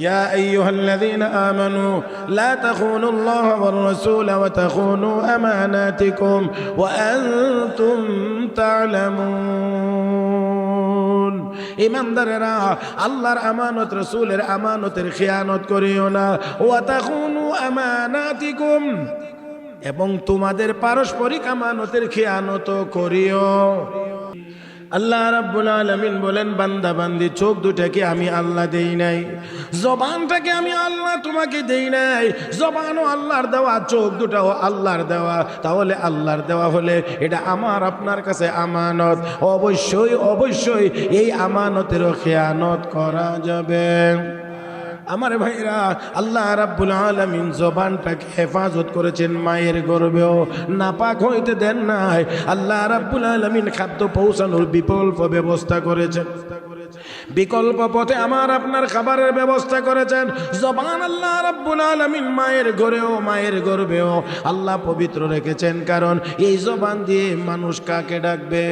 ইয়া আইয়ুহাল্লাযীনা আমানু লা তাখুনুল্লাহ ওয়ার রাসূল ওয়া তাখুনু আমানাতিকুম ওয়া আনতুম তা'লামুন। ঈমানদারেরা, আল্লাহর আমানত রাসূলের আমানতের খিয়ানত করিও না। ওয়া তাখুনু আমানাতিকুম, এবং তোমাদের পারস্পরিক আমানতের খিয়ানত করিও। আল্লাহ রাব্বুল আলামিন বলেন, বান্দা বান্দি, চোখ দুটাকে আমি আল্লাহ দেই নাই, জবানটাকে আমি আল্লাহ তোমাকে দেই নাই। জবানও আল্লাহর দেওয়া, চোখ দুটাও আল্লাহর দেওয়া। তাহলে আল্লাহর দেওয়া হলে এটা আমার আপনার কাছে আমানত। অবশ্যই অবশ্যই এই আমানতেরও খেয়ানত করা যাবে। আমার ভাইরা, আল্লাহ রাব্বুল আলামিন জবানটাকে হেফাজত করেছেন, মায়ের গর্ভেও নাপাক হইতে দেন নাই। আল্লাহ রাব্বুল আলামিন খাদ্য পৌঁছানোর বিকল্প ব্যবস্থা করেছেন, বিকল্প পথে আমার আপনার খাবারের ব্যবস্থা করেছেন। জবান আল্লাহ রাব্বুল আলামিন মায়ের গর্ভেও আল্লাহ পবিত্র রেখেছেন, কারণ এই জবান দিয়ে মানুষ কাকে ডাকবে?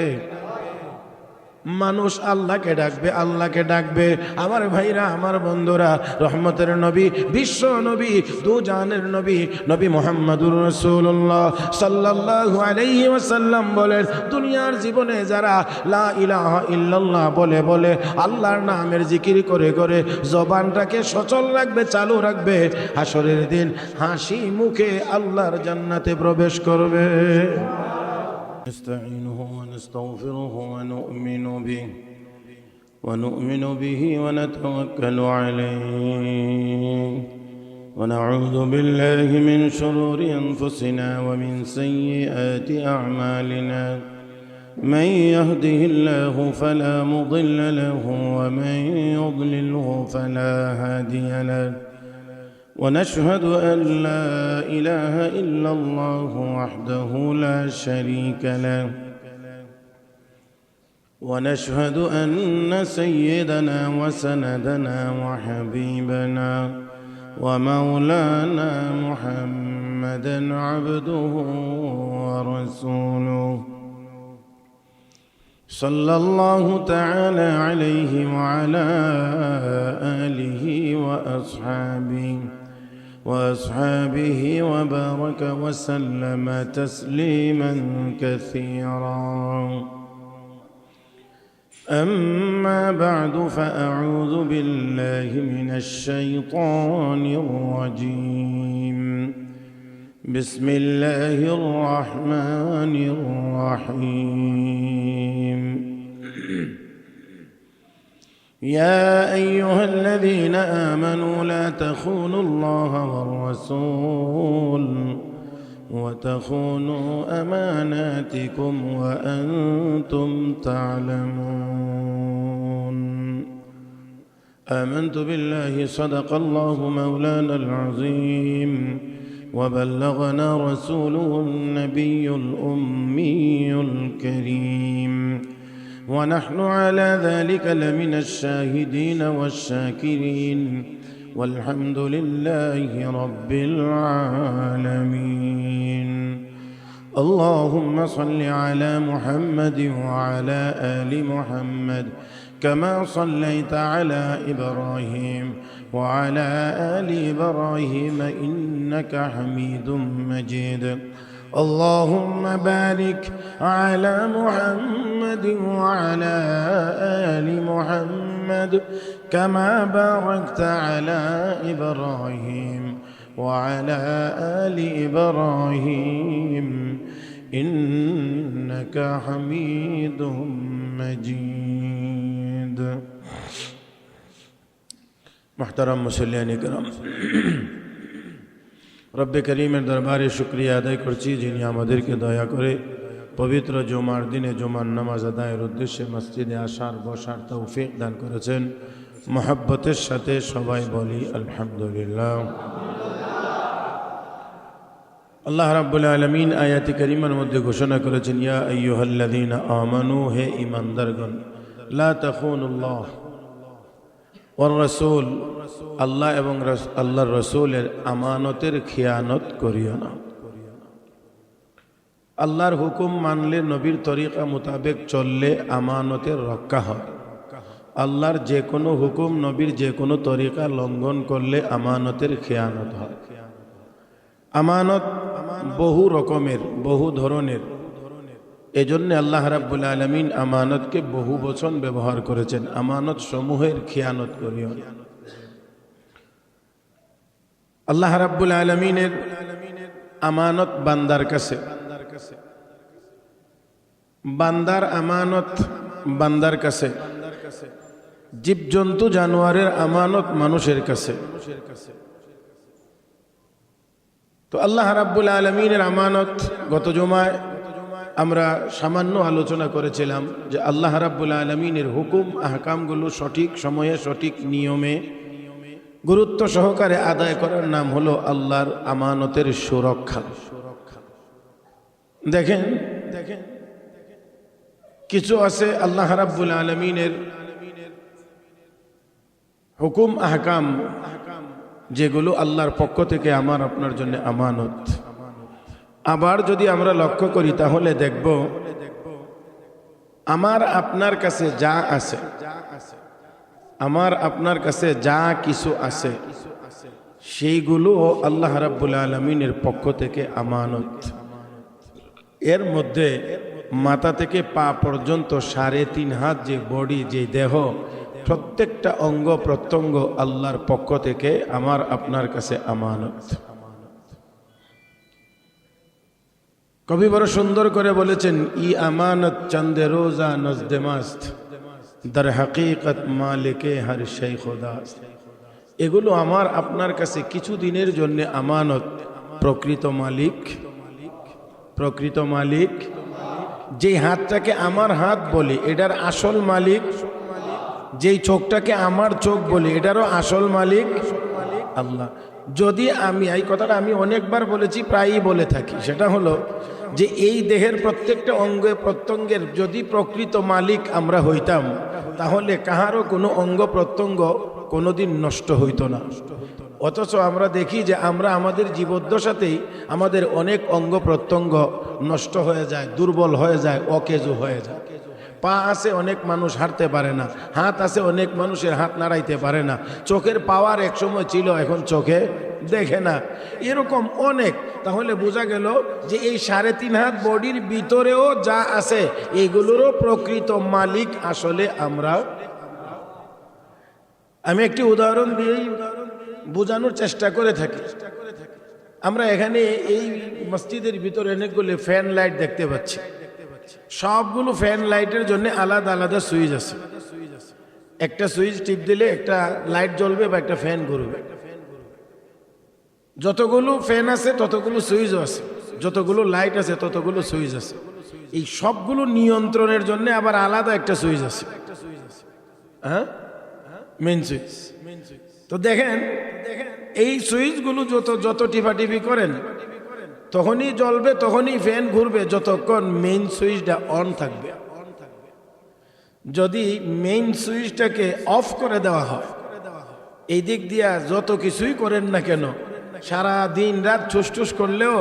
মানুষ আল্লাহকে ডাকবে, আল্লাহকে ডাকবে। আমার ভাইরা, আমার বন্ধুরা, রহমতের নবী, বিশ্ব নবী, দুজানের নবী, নবী মুহাম্মদুর রাসূলুল্লাহ সাল্লাল্লাহু আলাইহি ওয়াসাল্লাম বলেন, দুনিয়ার জীবনে যারা লা ইলাহা ইল্লাল্লাহ বলে বলে আল্লাহর নামের জিকির করে করে জবানটাকে সচল রাখবে, চালু রাখবে, হাসরের দিন হাসি মুখে আল্লাহর জান্নাতে প্রবেশ করবে। نستعينه ونستغفره ونؤمن به ونتوكل عليه ونعوذ بالله من شرور أنفسنا ومن سيئات أعمالنا. من يهده الله فلا مضل له ومن يضلله فلا هادي له. ونشهد أن لا إله إلا الله وحده لا شريك له. ونشهد أن سيدنا وسندنا وحبيبنا ومولانا محمدا عبده ورسوله صلى الله تعالى عليه وعلى آله وأصحابه وبارك وسلم تسليما كثيرا. أما بعد، فأعوذ بالله من الشيطان الرجيم. بسم الله الرحمن الرحيم. يا أيها الذين آمنوا لا تخونوا الله والرسول وتخونوا أماناتكم وأنتم تعلمون. آمنت بالله، صدق الله مولانا العظيم، وبلغنا رسوله النبي الأمي الكريم، ونحن على ذلك لمن الشاهدين والشاكرين، والحمد لله رب العالمين. اللهم صل على محمد وعلى آل محمد كما صليت على إبراهيم وعلى آل إبراهيم إنك حميد مجيد. اللهم بارك على محمد وعلى آل محمد كما باركت على إبراهيم وعلى آل إبراهيم إنك حميد مجيد. محترم মুসল্লিয়ান کرام، রব্বে করিমের দরবারে শুকরিয়া আদায় করছি, যিনি আমাদেরকে দয়া করে পবিত্র জুমার দিনে জুমার নামাজ আদায়ের উদ্দেশ্যে মসজিদে আসার বসার তৌফিক দান করেছেন। মহব্বতের সাথে সবাই বলি আলহামদুলিল্লাহ। আল্লাহ রাব্বুল আলামিন আয়াতি কারিমার মধ্যে ঘোষণা করেছেন, ইয়া আইয়ুহাল্লাযীনা আমানু, হে ঈমানদারগণ, লা তাখুনুল্লাহ ওয়ার রাসূল, আল্লাহ এবং আল্লাহর রাসূলের আমানতের খিয়ানত করিও না। আল্লাহর হুকুম মানলে, নবীর তরিকা মোতাবেক চললে আমানতের রক্ষা হয়। আল্লাহর যে কোনো হুকুম, নবীর যে কোনো তরিকা লঙ্ঘন করলে আমানতের খেয়ানত হয়। আমানত বহু রকমের, বহু ধরনের। এজন্য আল্লাহ রাব্বুল আলামিন আমানতকে বহু বচন ব্যবহার করেছেন। আমানত সমূহের খেয়ানত করিও না। আল্লাহ রাব্বুল আলামিনের আমানত বান্দার কাছে, বান্দার আমানত বান্দার কাছে, জীবজন্তু জানোয়ারের আমানত মানুষের কাছে। তো আল্লাহ রাব্বুল আলামিনের আমানত গত জুমায় আমরা সামান্য আলোচনা করেছিলাম যে আল্লাহ রাব্বুল আলামিনের হুকুম আহকামগুলো সঠিক সময়ে সঠিক নিয়মে গুরুত্ব সহকারে আদায় করার নাম হলো আল্লাহর আমানতের সুরক্ষা। দেখেন কিছু আছে আল্লাহ রাব্বুল আলামিনের হুকুম আহকাম যেগুলো আল্লাহর পক্ষ থেকে আমার আপনার জন্য আমানত। আবার যদি আমরা লক্ষ্য করি তাহলে দেখব আমার আপনার কাছে যা আছে, আমার আপনার কাছে যা কিছু আছে সেইগুলো আল্লাহ রাব্বুল আলামিনের পক্ষ থেকে আমানত। এর মধ্যে মাথা থেকে পা পর্যন্ত 3.5 হাত যে বডি, যে দেহ, প্রত্যেকটা অঙ্গ প্রত্যঙ্গ আল্লাহর পক্ষ থেকে আমার আপনার কাছে আমানত। কবি বড় সুন্দর করে বলেছেন, ই আমানত চন্দে রোজা নজদে মাস্ত, দর হকীকত মালিকে হর শৈ খুদাস্ত। এগুলো আমার আপনার কাছে কিছু দিনের জন্য আমানত। প্রকৃত মালিক, প্রকৃত মালিক যেই হাতটাকে আমার হাত বলি এটার আসল মালিক, যেই চোখটাকে আমার চোখ বলি এটারও আসল মালিক আল্লাহ। যদি আমি এই কথাটা আমি অনেকবার বলেছি, প্রায়ই বলে থাকি, সেটা হলো যে এই দেহের প্রত্যেকটা অঙ্গে প্রত্যঙ্গের যদি প্রকৃত মালিক আমরা হইতাম তাহলে কাহারও কোনো অঙ্গ প্রত্যঙ্গ কোনোদিন নষ্ট হইতো না। অথচ আমরা দেখি যে আমরা আমাদের জীবদ্দশাতেই আমাদের অনেক অঙ্গ প্রত্যঙ্গ নষ্ট হয়ে যায়, দুর্বল হয়ে যায়, অকেজো হয়ে যায়। পা আছে, অনেক মানুষ হাঁটতে পারে না। হাত আছে, অনেক মানুষের হাত নাড়াইতে পারে না। চোখের পাওয়ার এক সময় ছিল, এখন চোখে দেখে না। এরকম অনেক। তাহলে বোঝা গেল যে এই 3.5 হাত বডির ভিতরেও যা আছে এইগুলোরও প্রকৃত মালিক আসলে আমরা। আমি একটি উদাহরণ দিয়েই বোঝানোর চেষ্টা করে থাকি। আমরা এখানে এই মসজিদের ভিতরে অনেকগুলো ফ্যান লাইট দেখতে পাচ্ছি। সবগুলো ফ্যান লাইটের জন্য আলাদা আলাদা সুইচ আছে। একটা সুইচ টিপ দিলে একটা লাইট জ্বলবে বা একটা ফ্যান ঘুরবে। যতগুলো ফ্যান আছে ততগুলো সুইচও আছে, যতগুলো লাইট আছে ততগুলো সুইচ আছে। এই সবগুলো নিয়ন্ত্রণের জন্য আবার আলাদা একটা সুইচ আছে, হ্যাঁ, মেন সুইচ। তো দেখেন এই সুইচগুলো যত টিপাটিপি করেন তখনই জ্বলবে, তখনই ফ্যান ঘুরবে যতক্ষণ মেইন সুইচটা অন থাকবে। যদি মেইন সুইচটাকে অফ করে দেওয়া হয়, এই দিক দিয়া যত কিছুই করেন না কেন, সারা দিন রাত ঠুস করলেও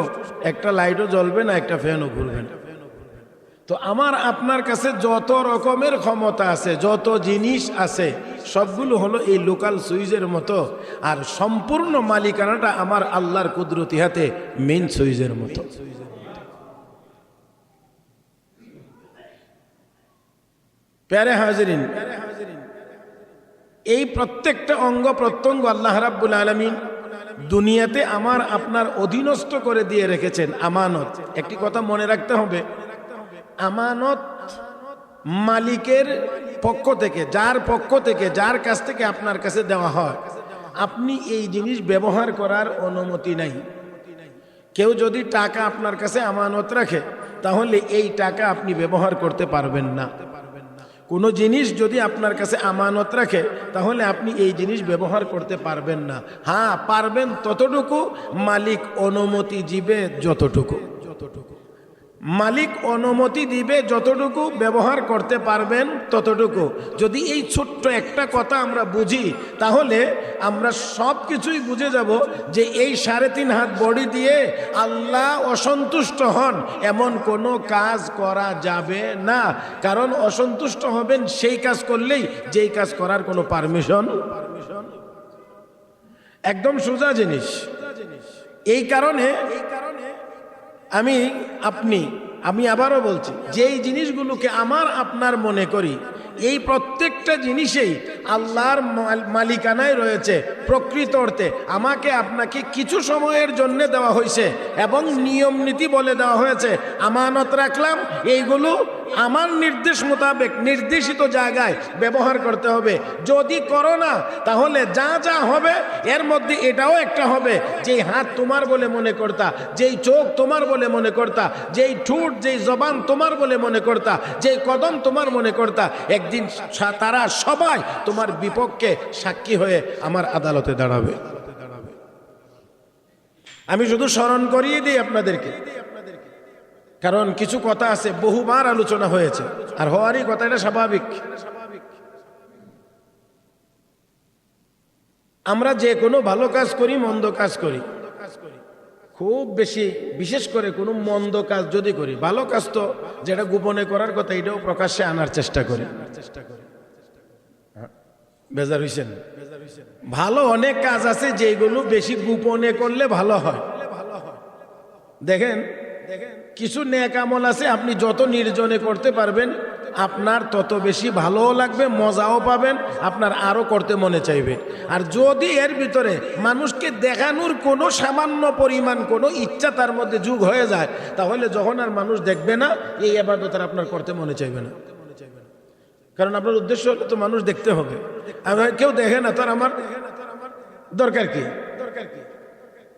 একটা লাইটও জ্বলবে না, একটা ফ্যানও ঘুরবে না। তো আমার আপনার কাছে যত রকমের ক্ষমতা আছে, যত জিনিস আছে, সবগুলো হলো এই লোকাল সুইচের মতো। আর সম্পূর্ণ মালিকানাটা আমার আল্লাহর কুদরতি হাতে মেইন সুইচের মতো। প্যারে হাজিরিন, এই প্রত্যেকটা অঙ্গ প্রত্যঙ্গ আল্লাহ রাব্বুল আলামিন দুনিয়াতে আমার আপনার অধীনস্থ করে দিয়ে রেখেছেন আমানত। একটি কথা মনে রাখতে হবে, আমানত মালিকের পক্ষ থেকে, যার পক্ষ থেকে, যার কাছ থেকে আপনার কাছে দেওয়া হয়, আপনি এই জিনিস ব্যবহার করার অনুমতি নাই। কেউ যদি টাকা আপনার কাছে আমানত রাখে তাহলে এই টাকা আপনি ব্যবহার করতে পারবেন না। কোনো জিনিস যদি আপনার কাছে আমানত রাখে তাহলে আপনি এই জিনিস ব্যবহার করতে পারবেন না। হ্যাঁ, পারবেন ততটুকু মালিক অনুমতি দিবে যতটুকু। মালিক অনুমতি দিবে, যতটুকু ব্যবহার করতে পারবেন ততটুকু। যদি এই ছোট্ট একটা কথা আমরা বুঝি, তাহলে আমরা সব কিছুই বুঝে যাব যে এই 3.5 হাত বডি দিয়ে আল্লাহ অসন্তুষ্ট হন এমন কোনো কাজ করা যাবে না। কারণ অসন্তুষ্ট হবেন সেই কাজ করলেই যেই কাজ করার কোনো পারমিশন, একদম সোজা জিনিস। এই কারণে আমি আবারও বলছি, যেই জিনিসগুলোকে আমার আপনার মনে করি, এই প্রত্যেকটা জিনিসেই আল্লাহর মালিকানায় রয়েছে। প্রকৃত অর্থে আমাকে আপনাকে কিছু সময়ের জন্য দেওয়া হয়েছে এবং নিয়ম নীতি বলে দেওয়া হয়েছে। আমানত রাখলাম, এইগুলো আমার নির্দেশ মোতাবেক নির্দেশিত জায়গায় ব্যবহার করতে হবে। যদি করো না, তাহলে যা যা হবে এর মধ্যে এটাও একটা হবে, যেই হাত তোমার বলে মনে করতা, যেই চোখ তোমার বলে মনে করতা, যেই ঠোঁট যেই জবান তোমার বলে মনে করতা, যেই কদম তোমার মনে করতা, একদিন তারা সবাই তোমার বিপক্ষে সাক্ষী হয়ে আমার আদালতে দাঁড়াবে। আমি শুধু স্মরণ করিয়ে দিই আপনাদেরকে, কারণ কিছু কথা আছে বহুবার আলোচনা হয়েছে, আর হওয়ারই কথা, এটা স্বাভাবিক। আমরা যে কোনো ভালো কাজ করি, মন্দ কাজ করি, খুব বেশি বিশেষ করে কোনো মন্দ কাজ যদি করি, ভালো কাজ তো যেটা গোপনে করার কথা এটাও প্রকাশ্যে আনার চেষ্টা করি। বেজার হইছেন? ভালো অনেক কাজ আছে যেগুলো বেশি গোপনে করলে ভালো হয়। দেখেন কিছু নেক আমল আছে আপনি যত নির্জনে করতে পারবেন আপনার তত বেশি ভালোও লাগবে, মজাও পাবেন, আপনার আরো করতে মনে চাইবে। আর যদি এর ভিতরে মানুষকে দেখানোর কোনো সামান্য পরিমাণ কোনো ইচ্ছা তার মধ্যে যোগ হয়ে যায়, তাহলে যখন আর মানুষ দেখবে না, এই ইবাদত আর আপনার করতে মনে চাইবে না। কারণ আপনার উদ্দেশ্য হলো তো মানুষ দেখতে হবে। কেউ দেখে না, তার আমার দরকার কি?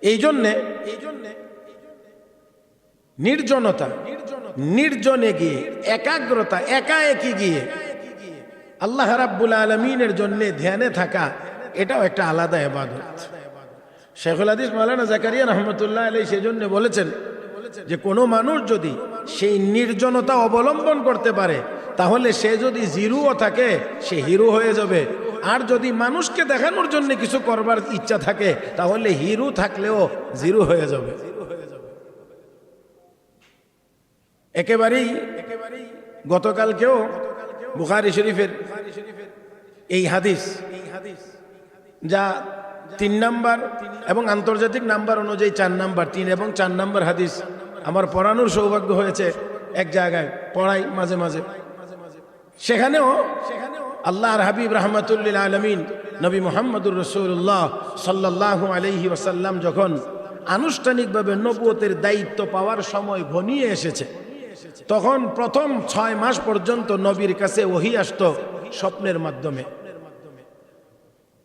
এই জন্যে নির্জনতা, নির্জনে গিয়ে একাগ্রতা, একা একই গিয়ে আল্লাহ রাব্বুল আলামিনের জন্য ধ্যানে থাকা, এটাও একটা আলাদা ইবাদত। শেখুল হাদিস মাওলানা জাকারিয়া রহমতুল্লাহ আলাইহি সেজন্য বলেছেন যে কোনো মানুষ যদি সেই নির্জনতা অবলম্বন করতে পারে, তাহলে সে যদি জিরুও থাকে সে হিরো হয়ে যাবে। আর যদি মানুষকে দেখানোর জন্য কিছু করবার ইচ্ছা থাকে, তাহলে হিরো থাকলেও জিরো হয়ে যাবে। একেবারেই গতকালকেও বুখারী শরীফের এই হাদিস, যা 3 নাম্বার এবং আন্তর্জাতিক নাম্বার অনুযায়ী 4 নাম্বার, 3 এবং 4 নাম্বার হাদিস আমার পড়ানোর সৌভাগ্য হয়েছে। এক জায়গায় পড়াই মাঝে মাঝে, সেখানেও আল্লাহর হাবিব রাহমাতুল্লিল আলামিন নবী মুহাম্মদুর রাসূলুল্লাহ সাল্লাল্লাহু আলাইহি ওয়াসাল্লাম যখন আনুষ্ঠানিকভাবে নবুয়তের দায়িত্ব পাওয়ার সময় ঘনিয়ে এসেছে, তখন প্রথম 6 মাস পর্যন্ত নবীর কাছে ওহী আসতো স্বপ্নের মাধ্যমে।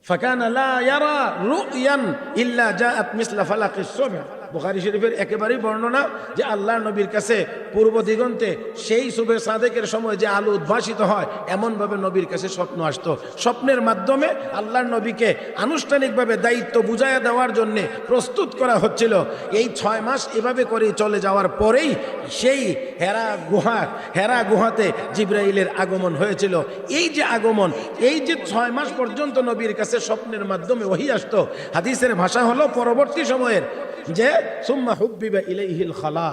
ফাকানা লা ইয়ারা রুয়ান ইল্লা জাআত মিসলা ফালাকিস সুবহ। বুখারী শরীফের একেবারেই বর্ণনা যে আল্লাহর নবীর কাছে পূর্ব দিগন্তে সেই সুবহে সাদেকের সময় যে আলো উদ্ভাসিত হয়, এমনভাবে নবীর কাছে স্বপ্ন আসতো। স্বপ্নের মাধ্যমে আল্লাহর নবীকে আনুষ্ঠানিকভাবে দায়িত্ব বুঝাইয়া দেওয়ার জন্যে প্রস্তুত করা হচ্ছিল। এই 6 মাস এভাবে করেই চলে যাওয়ার পরেই সেই হেরা গুহাতে জিবরাইলের আগমন হয়েছিল। এই যে আগমন, এই যে 6 মাস পর্যন্ত নবীর কাছে স্বপ্নের মাধ্যমে ওহী আসতো, হাদিসের ভাষা হলো পরবর্তী সময়ের যে সুম্মা হুব্বিবা ইলাইহিল খালা,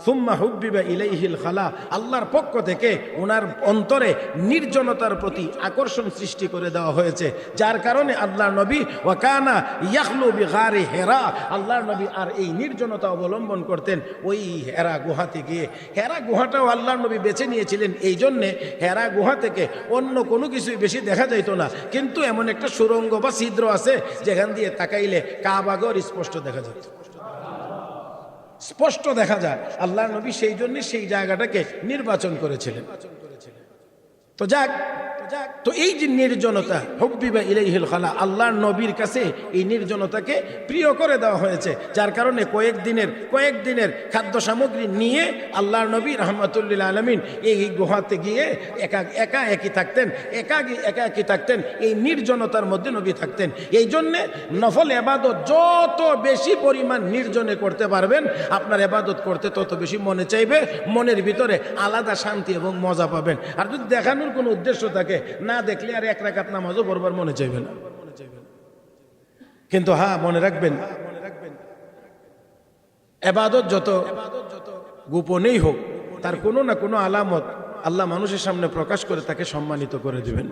সুম্মা হুব্বিবা ইলাইহিল খালা, আল্লাহর পক্ষ থেকে ওনার অন্তরে নির্জনতার প্রতি আকর্ষণ সৃষ্টি করে দেওয়া হয়েছে, যার কারণে আল্লাহর নবী ওয়া কানা ইয়াখলু বিগারি হেরা, আল্লাহর নবী আর এই নির্জনতা অবলম্বন করতেন ওই হেরা গুহাতে গিয়ে। হেরা গুহাটাও আল্লাহর নবী বেছে নিয়েছিলেন এই জন্যে, হেরা গুহা থেকে অন্য কোনো কিছুই বেশি দেখা যাইত না, কিন্তু এমন একটা সুরঙ্গ বা ছিদ্র আছে যেখান দিয়ে তাকাইলে কাবাগর স্পষ্ট দেখা যায়, স্পষ্ট দেখা যায়। আল্লাহর নবী সেই জন্য সেই জায়গাটাকে নির্বাচন করেছিলেন। তো যাক, তো এই যে নির্জনতা, হুব্বিবা ইলাইহিল খালা, আল্লাহর নবীর কাছে এই নির্জনতাকে প্রিয় করে দেওয়া হয়েছে, যার কারণে কয়েকদিনের খাদ্য সামগ্রী নিয়ে আল্লাহর নবী রাহমাতুল্লিল আলামিন এই গুহাতে গিয়ে একাকী থাকতেন, এই নির্জনতার মধ্যে নবী থাকতেন। এই জন্যে নফল ইবাদত যত বেশি পরিমাণ নির্জনে করতে পারবেন, আপনার ইবাদত করতে তত বেশি মনে চাইবে, মনের ভিতরে আলাদা শান্তি এবং মজা পাবেন। আর যদি দেখানোর কোনো উদ্দেশ্য থাকে, না দেখলে আর এক রাকাত নামাজও পড়বার মনে চাইবে না। কিন্তু হ্যাঁ, মনে রাখবেন, ইবাদত যত গোপনেই হোক, তার কোনো না কোনো আলামত আল্লাহ মানুষের সামনে প্রকাশ করে তাকে সম্মানিত করে দিবেন।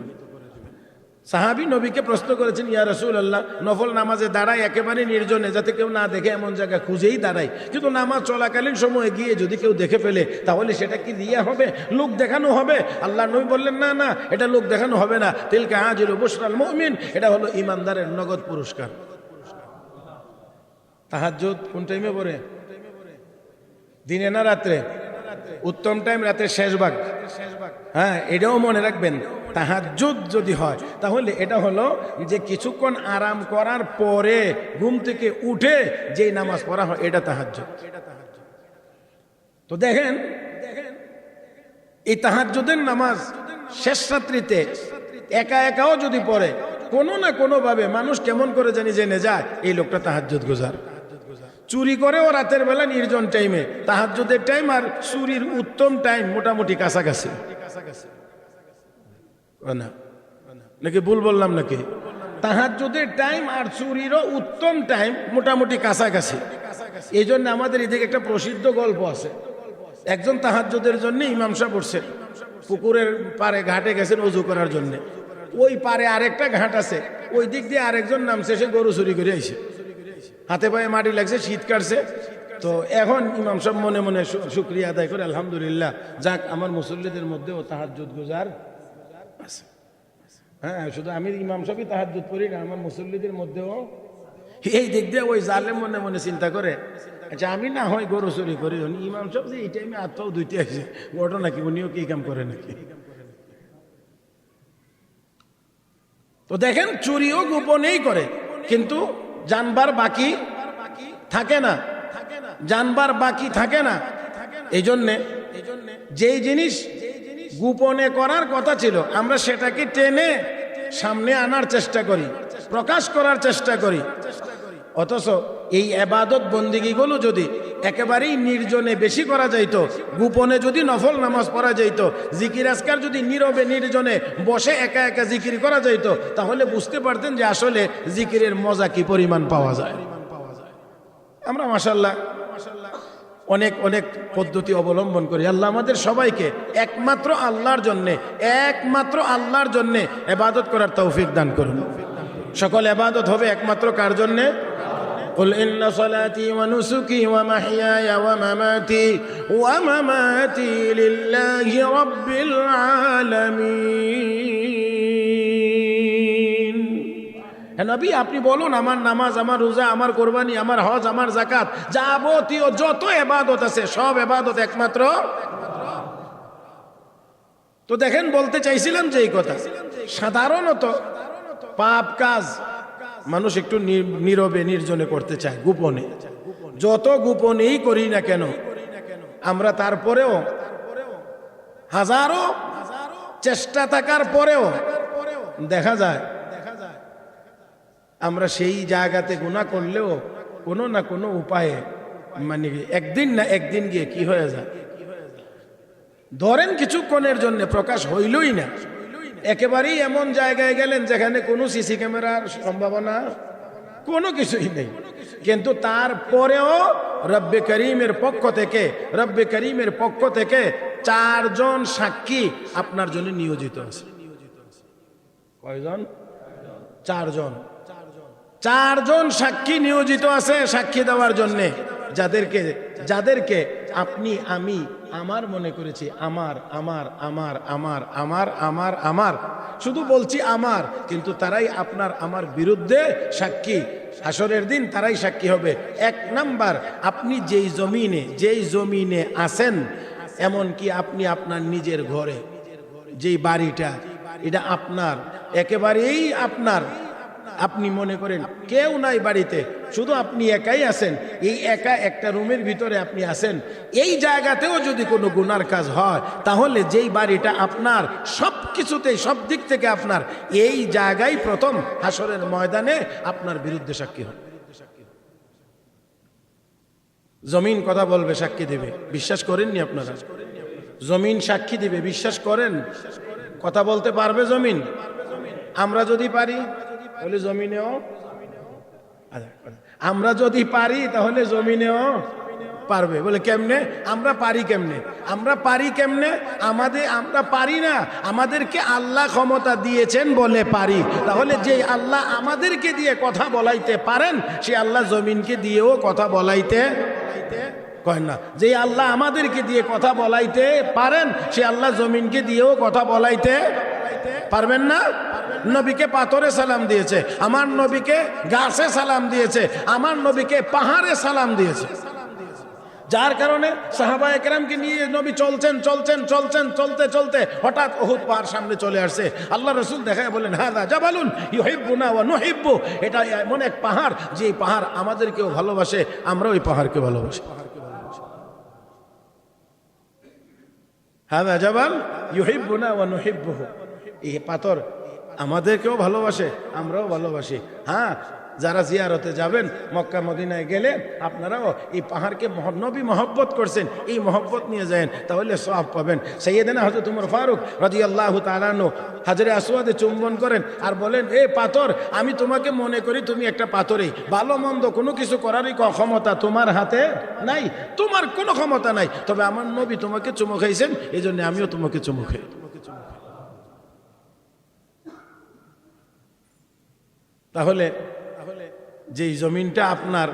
সাহাবী নবীকে প্রশ্ন করেছেন, ইয়া রাসূলুল্লাহ, নফল নামাজে দাঁড়ায় একেবারে নির্জনে, যাতে কেউ না দেখে এমন জায়গা খুঁজেই দাঁড়ায়, কিন্তু নামাজ চলাকালীন সময়ে গিয়ে যদি কেউ দেখে ফেলে, তাহলে সেটা কি রিয়া হবে, লোক দেখানো হবে? আল্লাহ নবী বললেন, না না, এটা লোক দেখানো হবে না। তিলকা আজিলু বুশরাল মুমিন, এটা হলো ইমানদারের নগদ পুরস্কার। তাহাজ্জুদ কোন টাইমে পড়ে? দিনে না রাত্রে? উত্তম টাইম রাতের শেষ ভাগ। হ্যাঁ, এটাও মনে রাখবেন, তাহাজ্জুদ যদি হয় তাহলে এটা হলো যে কিছুক্ষণ আরাম করার পরে ঘুম থেকে উঠে যেই নামাজ পড়া হয়, এটা তাহাজ্জুদ। তো দেখেন, এই তাহাজ্জুদের নামাজ শেষ রাত্রিতে একাও যদি পড়ে, কোনো না কোনো ভাবে মানুষ কেমন করে জানি জেনে যায় এই লোকটা তাহাজ্জুদ গুজার। চুরি করেও রাতের বেলা নির্জন টাইমে, তাহাজ্জুদের টাইম আর চুরির উত্তম টাইম মোটামুটি কাছাকাছি না? নাকি ভুল বললাম নাকি? তাহাজ্জুদের টাইম আর চুরিরও উত্তম টাইম মোটামুটি কাছাকাছি। এই জন্য আমাদের এদিকে একটা প্রসিদ্ধ গল্প আছে। একজন তাহাজ্জুদের জন্য ইমাম সাহেব উঠছেন, পুকুরের পারে ঘাটে গেছেন ওযু করার জন্য। ওই পারে আরেকটা ঘাট আছে, ওই দিক দিয়ে আরেকজন নামছে, সে গরু চুরি করে আইছে, হাতে পায়ে মাটি লাগছে, শীত কাটছে। তো এখন ইমাম সাহেব মনে মনে শুকরিয়া আদায় করে, আলহামদুলিল্লাহ, যাক আমার মুসল্লিদের মধ্যেও তাহাজ্জুদ গুজার আছে। হ্যাঁ, শুধু আমি ইমাম সাহেবই তাহাজ্জুদ পড়ি না, আমার মুসল্লিদের মধ্যেও। এই দিক দিয়ে ওই জালেম মনে মনে চিন্তা করে, আচ্ছা আমি না হয় গরু চুরি করি, ইমাম সাহেব যে এই টাইমে আত্মাও দুইতে আসে, ঘটনা কি, উনিও কি কাম করে নাকি? তো দেখেন, চুরিও গোপনেই করে, কিন্তু জানবার বাকি থাকে না, জানবার বাকি থাকে না। এই জন্যে যেই জিনিস গোপনে করার কথা ছিল, আমরা সেটাকে টেনে সামনে আনার চেষ্টা করি, প্রকাশ করার চেষ্টা করি। অথচ এই ইবাদত বন্দিগিগুলো যদি একেবারেই নির্জনে বেশি করা যাইত, গোপনে যদি নফল নামাজ পড়া যাইত, জিকির আজকার যদি নীরবে নির্জনে বসে একা জিকির করা যাইত, তাহলে বুঝতে পারতেন যে আসলে জিকিরের মজা কি পরিমাণ পাওয়া যায়। আমরা মাশাআল্লাহ অনেক অনেক পদ্ধতি অবলম্বন করি। আল্লাহ আমাদের সবাইকে একমাত্র আল্লাহর জন্যে ইবাদত করার তৌফিক দান করুন। সকল ইবাদত হবে একমাত্র কার জন্যে? قل إن صلاتي ونسكي ومحياي ومماتي لله رب العالمين। নবী, আপনি বলুন, আমার নামাজ, আমার রোজা, আমার কোরবানি, আমার হজ, আমার যাকাত, যাবতীয় যত ইবাদত আছে সব ইবাদত একমাত্র। তো দেখেন, বলতে চাইছিলাম যে এই কথা, সাধারণত পাপ কাজ মানুষ একটু নীরবে নির্জনে করতে চায়, গোপনে। যত গোপনেই করি না কেন আমরা, তারপরেও হাজারো চেষ্টা থাকার পরেও দেখা যায় আমরা সেই জায়গাতে গুনাহ করলেও কোনো না কোনো উপায়ে, মানে একদিন না একদিন গিয়ে কি হয়ে যায়, ধরেন কিছুক্ষণের জন্য প্রকাশ হইলই না, একেবারেই এমন জায়গায় গেলেন যেখানে কোনো সিসি ক্যামেরার সম্ভাবনা কোনো কিছুই নেই, কিন্তু তারপরেও রব্বে করিমের পক্ষ থেকে 4 জন সাক্ষী আপনার জন্য নিয়োজিত আছে। কয়জন? 4 জন। 4 জন সাক্ষী নিয়োজিত আছে সাক্ষী দেওয়ার জন্য, যাদেরকে আপনি আমি আমার মনে করেছি, আমার শুধু বলছি আমার, কিন্তু তারাই আপনার আমার বিরুদ্ধে সাক্ষী। হাসরের দিন তারাই সাক্ষী হবে। 1 নাম্বার, আপনি যেই জমিনে আছেন, এমন কি আপনি আপনার নিজের ঘরে, যেই বাড়িটা, এটা আপনার, একেবারেই আপনার। আপনি মনে করেন কেউ নাই বাড়িতে, শুধু আপনি একাই আছেন, এই একা একটা রুমের ভিতরে আপনি আছেন, এই জায়গাতেও যদি কোনো গুনার কাজ হয়, তাহলে যেই বাড়িটা আপনার সব কিছুতেই সব দিক থেকে আপনার, এই জায়গায় প্রথম হাসরের ময়দানে আপনার বিরুদ্ধে সাক্ষী হবে। জমিন কথা বলবে, সাক্ষী দেবে। বিশ্বাস করেননি আপনারা? জমিন সাক্ষী দিবে, বিশ্বাস করেন? কথা বলতে পারবে জমিন? আমরা যদি পারি তাহলে জমিনেও, আমরা যদি পারি তাহলে জমিনেও পারবে। বলে কেমনে? আমরা পারি কেমনে? আমরা পারি কেমনে? আমরা পারি না, আমাদেরকে আল্লাহ ক্ষমতা দিয়েছেন বলে পারি। তাহলে যে আল্লাহ আমাদেরকে দিয়ে কথা বলাইতে পারেন, সে আল্লাহ জমিনকে দিয়েও কথা বলাইতে কয় না। যে আল্লাহ আমাদেরকে দিয়ে কথা বলাইতে পারেন, সে আল্লাহ জমিনকে দিয়েও কথা বলাইতে পারবেন না? নবীকে পাথরে সালাম দিয়েছে, আমার নবীকে গাছে সালাম দিয়েছে, আমার নবীকে পাহাড়ে সালাম দিয়েছে। যার কারণে সাহাবায়ে কেরামকে নিয়ে নবী চলছেন চলতে চলতে হঠাৎ উহুদ পাহাড় সামনে চলে আসছে। আল্লাহ রাসূল দেখায় বলেন, হাযা জাবালুন ইউহিব্বুনা ওয়া নুহিব্বু, এটা এমন এক পাহাড় যে পাহাড় আমাদেরকেও ভালোবাসে, আমরা ওই পাহাড়কে ভালোবাসি। হাযা জাবাল ইউহিব্বুনা ওয়া নুহিব্বুহু, এই পাথর আমাদেরকেও ভালোবাসে, আমরাও ভালোবাসি। হ্যাঁ, যারা জিয়ারতে যাবেন মক্কা মদিনায় গেলে আপনারাও এই পাহাড়কে নবী মহব্বত করছেন, এই মহব্বত নিয়ে যান, তাহলে সওয়াব পাবেন। সাইয়েদনা হযরত উমর ফারুক রাদিয়াল্লাহু তাআলা আনহু হাজরে আসওয়াদে চুম্বন করেন আর বলেন, এ পাথর, আমি তোমাকে মনে করি তুমি একটা পাথরই, ভালো মন্দ কোনো কিছু করারই ক্ষমতা তোমার হাতে নাই, তোমার কোনো ক্ষমতা নাই, তবে আমার নবী তোমাকে চুমু খাইছেন, এই জন্য আমিও তোমাকে চুমু খাই। তাহলে যেই জমিনটা আপনার,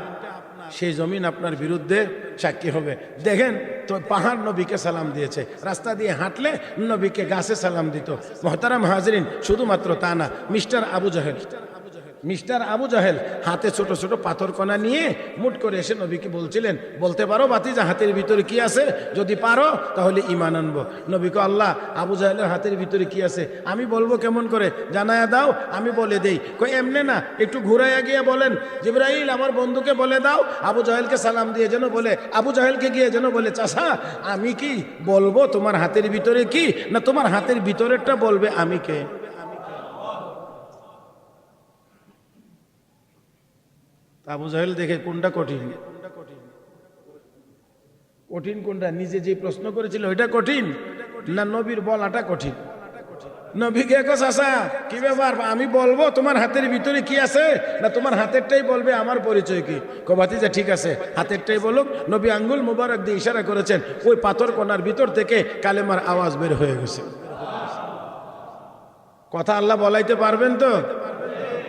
সেই জমিন আপনার বিরুদ্ধে সাক্ষী হবে। দেখেন তো, পাহাড় নবীকে সালাম দিয়েছে, রাস্তা দিয়ে হাঁটলে নবীকে গাছে সালাম দিত। মুহতারাম হাজরিন, শুধুমাত্র তা না, মিস্টার আবু জাহেল হাতে ছোট ছোট পাথর কণা নিয়ে মুট করে এসে নবীকে বলছিলেন, বলতে পারো ভাতিজা হাতের ভিতরে কি আছে? যদি পারো তাহলে ঈমান আনবো। নবীকে, আল্লাহ, আবু জাহেলের হাতের ভিতরে কি আছে আমি বলবো কেমন করে? জানায়া দাও, আমি বলে দেই। কই এমনে না, একটু ঘুরাইয়া গিয়ে বলেন, জিবরাইল আমার বন্ধুকে বলে দাও আবু জাহেলকে সালাম দিয়ে যেন বলে, আবু জাহেলকে গিয়ে যেন বলে, চাচা আমি কি বলবো তোমার হাতের ভিতরে কি, না তোমার হাতের ভিতরেরটা বলবে আমি কে? আবু জাহেল দেখে কোনটা কঠিন কোনটা, নিজে যে প্রশ্ন করেছিল ওইটা কঠিন না নবীর বলাটা কঠিন? নবীকে কো, চাচা কি ব্যাপার, আমি বলবো তোমার হাতের ভিতরে কি আছে, না তোমার হাতেরটাই বলবে আমার পরিচয় কি? কো ভাতিজা ঠিক আছে, হাতেরটাই বলুক। নবী আঙ্গুল মুবারক দিয়ে ইশারা করেছেন, ওই পাথর কোণার ভিতর থেকে কালেমার আওয়াজ বের হয়ে গেছে। কথা আল্লাহ বলাইতে পারবেন তো?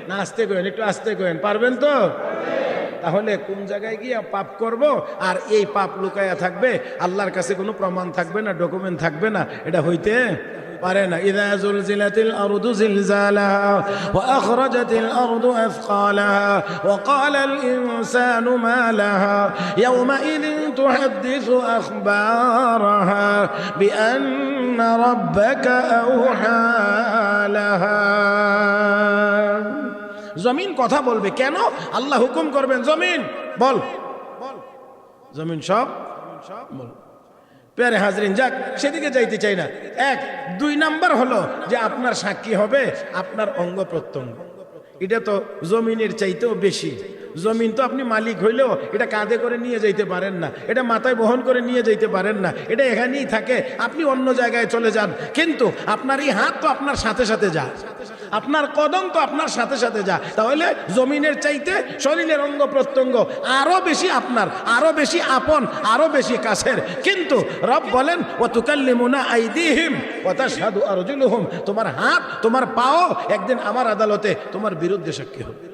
না আস্তে করেন, একটু আস্তে করেন, পারবেন তো? তাহলে কোন জায়গায় গিয়ে পাপ করব, আর এই পাপ লুকায়া থাকবে, আল্লাহর কাছে কোনো প্রমাণ থাকবে না, ডকুমেন্ট থাকবে না, এটা হইতে পারে না। ইযা যুলজিলাতিল আরদু জিলজালাহা ওয়া আখরাজাতিল আরদু আথকালাহা ওয়া ক্বালাল ইনসানু মা লাহা ইয়াওমাইযিন তুহাদ্দিসু আখবারাহা বিআন্না রাব্বাকা আওহা লাহা। জমিন কথা বলবে কেন? আল্লাহ হুকুম করবেন, জমিন বল, জমিন সব বল। প্যারে হাজরিন, যাক সেদিকে যাইতে চাই না। 1 2 নাম্বার হলো যে আপনার সাক্ষী হবে আপনার অঙ্গ প্রত্যঙ্গ। এটা তো জমিনের চাইতেও বেশি। জমিন তো আপনি মালিক হইলেও এটা কাঁধে করে নিয়ে যাইতে পারেন না, এটা মাথায় বহন করে নিয়ে যাইতে পারেন না, এটা এখানেই থাকে, আপনি অন্য জায়গায় চলে যান। কিন্তু আপনার এই হাত তো আপনার সাথে সাথে যায়, আপনার কদম তো আপনার সাথে সাথে যায়। তাহলে জমিনের চাইতে শরীরের অঙ্গ প্রত্যঙ্গ আরো বেশি আপনার, আরো বেশি আপন, আরো বেশি কাছের। কিন্তু রব বলেন, ওয়া তুকাল্লিমুনা আইদিহিম ওয়া তাশহাদু আরজুলুহুম, তোমার হাত তোমার পাও একদিন আমার আদালতে তোমার বিরুদ্ধে সাক্ষী হবে।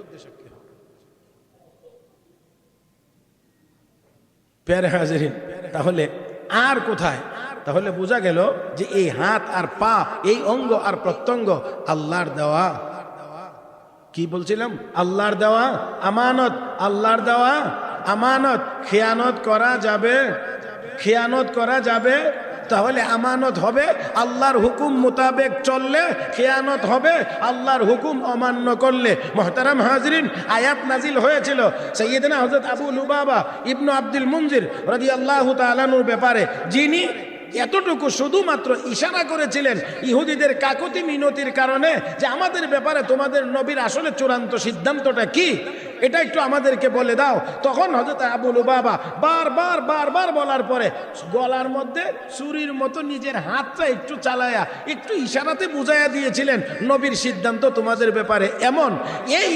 প্যারে হাজিরিন, তাহলে আর কোথায়? তাহলে বোঝা গেল যে এই হাত আর পা, এই অঙ্গ আর প্রত্যঙ্গ আল্লাহর দেওয়া। কি বলছিলাম? আল্লাহর দেওয়া আমানত, আল্লাহর দেওয়া আমানত। খেয়ানত করা যাবে? খেয়ানত করা যাবে? তাহলে আমানত হবে আল্লাহর হুকুম মোতাবেক চললে, খেয়ানত হবে আল্লাহর হুকুম অমান্য করলে। মুহতারাম হাজরিন, আয়াত নাজিল হয়েছিল সাইয়েদনা হযরত আবু লুবাবা ইবনু আব্দুল মুনজির রাদিয়াল্লাহু তাআলা আনহুর ব্যাপারে, যিনি এতটুকু শুধুমাত্র ইশারা করেছিলেন ইহুদিদের কাকুতি মিনতির কারণে যে আমাদের ব্যাপারে তোমাদের নবীর আসলে চূড়ান্ত সিদ্ধান্তটা কি, এটা একটু আমাদেরকে বলে দাও। তখন হযরত আবু লুবাবা বারবার বলার পরে গলার মধ্যে ছুরির মতো নিজের হাতটা একটু চালায়া একটু ইশারাতে বুঝাইয়া দিয়েছিলেন নবীর সিদ্ধান্ত তোমাদের ব্যাপারে এমন। এই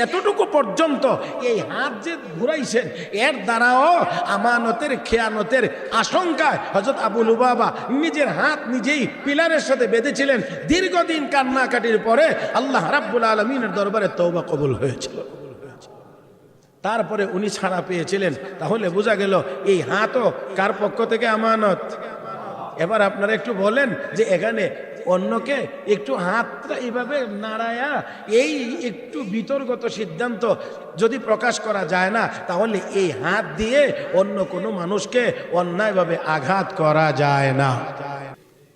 এতটুকু পর্যন্ত এই হাত যে ঘুরাইছেন, এর দ্বারাও আমানতের খেয়ানতের আশঙ্কায় হযরত আবু লুবাবা নিজের হাত নিজেই পিলারের সাথে বেঁধেছিলেন। দীর্ঘদিন কান্নাকাটির পরে আল্লাহ রাব্বুল আলামিনের দরবারে তওবা কবুল হয়েছিল। তারপরে উনি ছাড়া পেয়েছিলেন। তাহলে বোঝা গেল এই হাতও কার পক্ষ থেকে আমানত। এবার আপনারা একটু বলেন যে এখানে অন্যকে একটু হাতটা এইভাবে নাড়ায়া এই একটু বিতর্কত সিদ্ধান্ত যদি প্রকাশ করা যায় না, তাহলে এই হাত দিয়ে অন্য কোনো মানুষকে অন্যায়ভাবে আঘাত করা যায় না।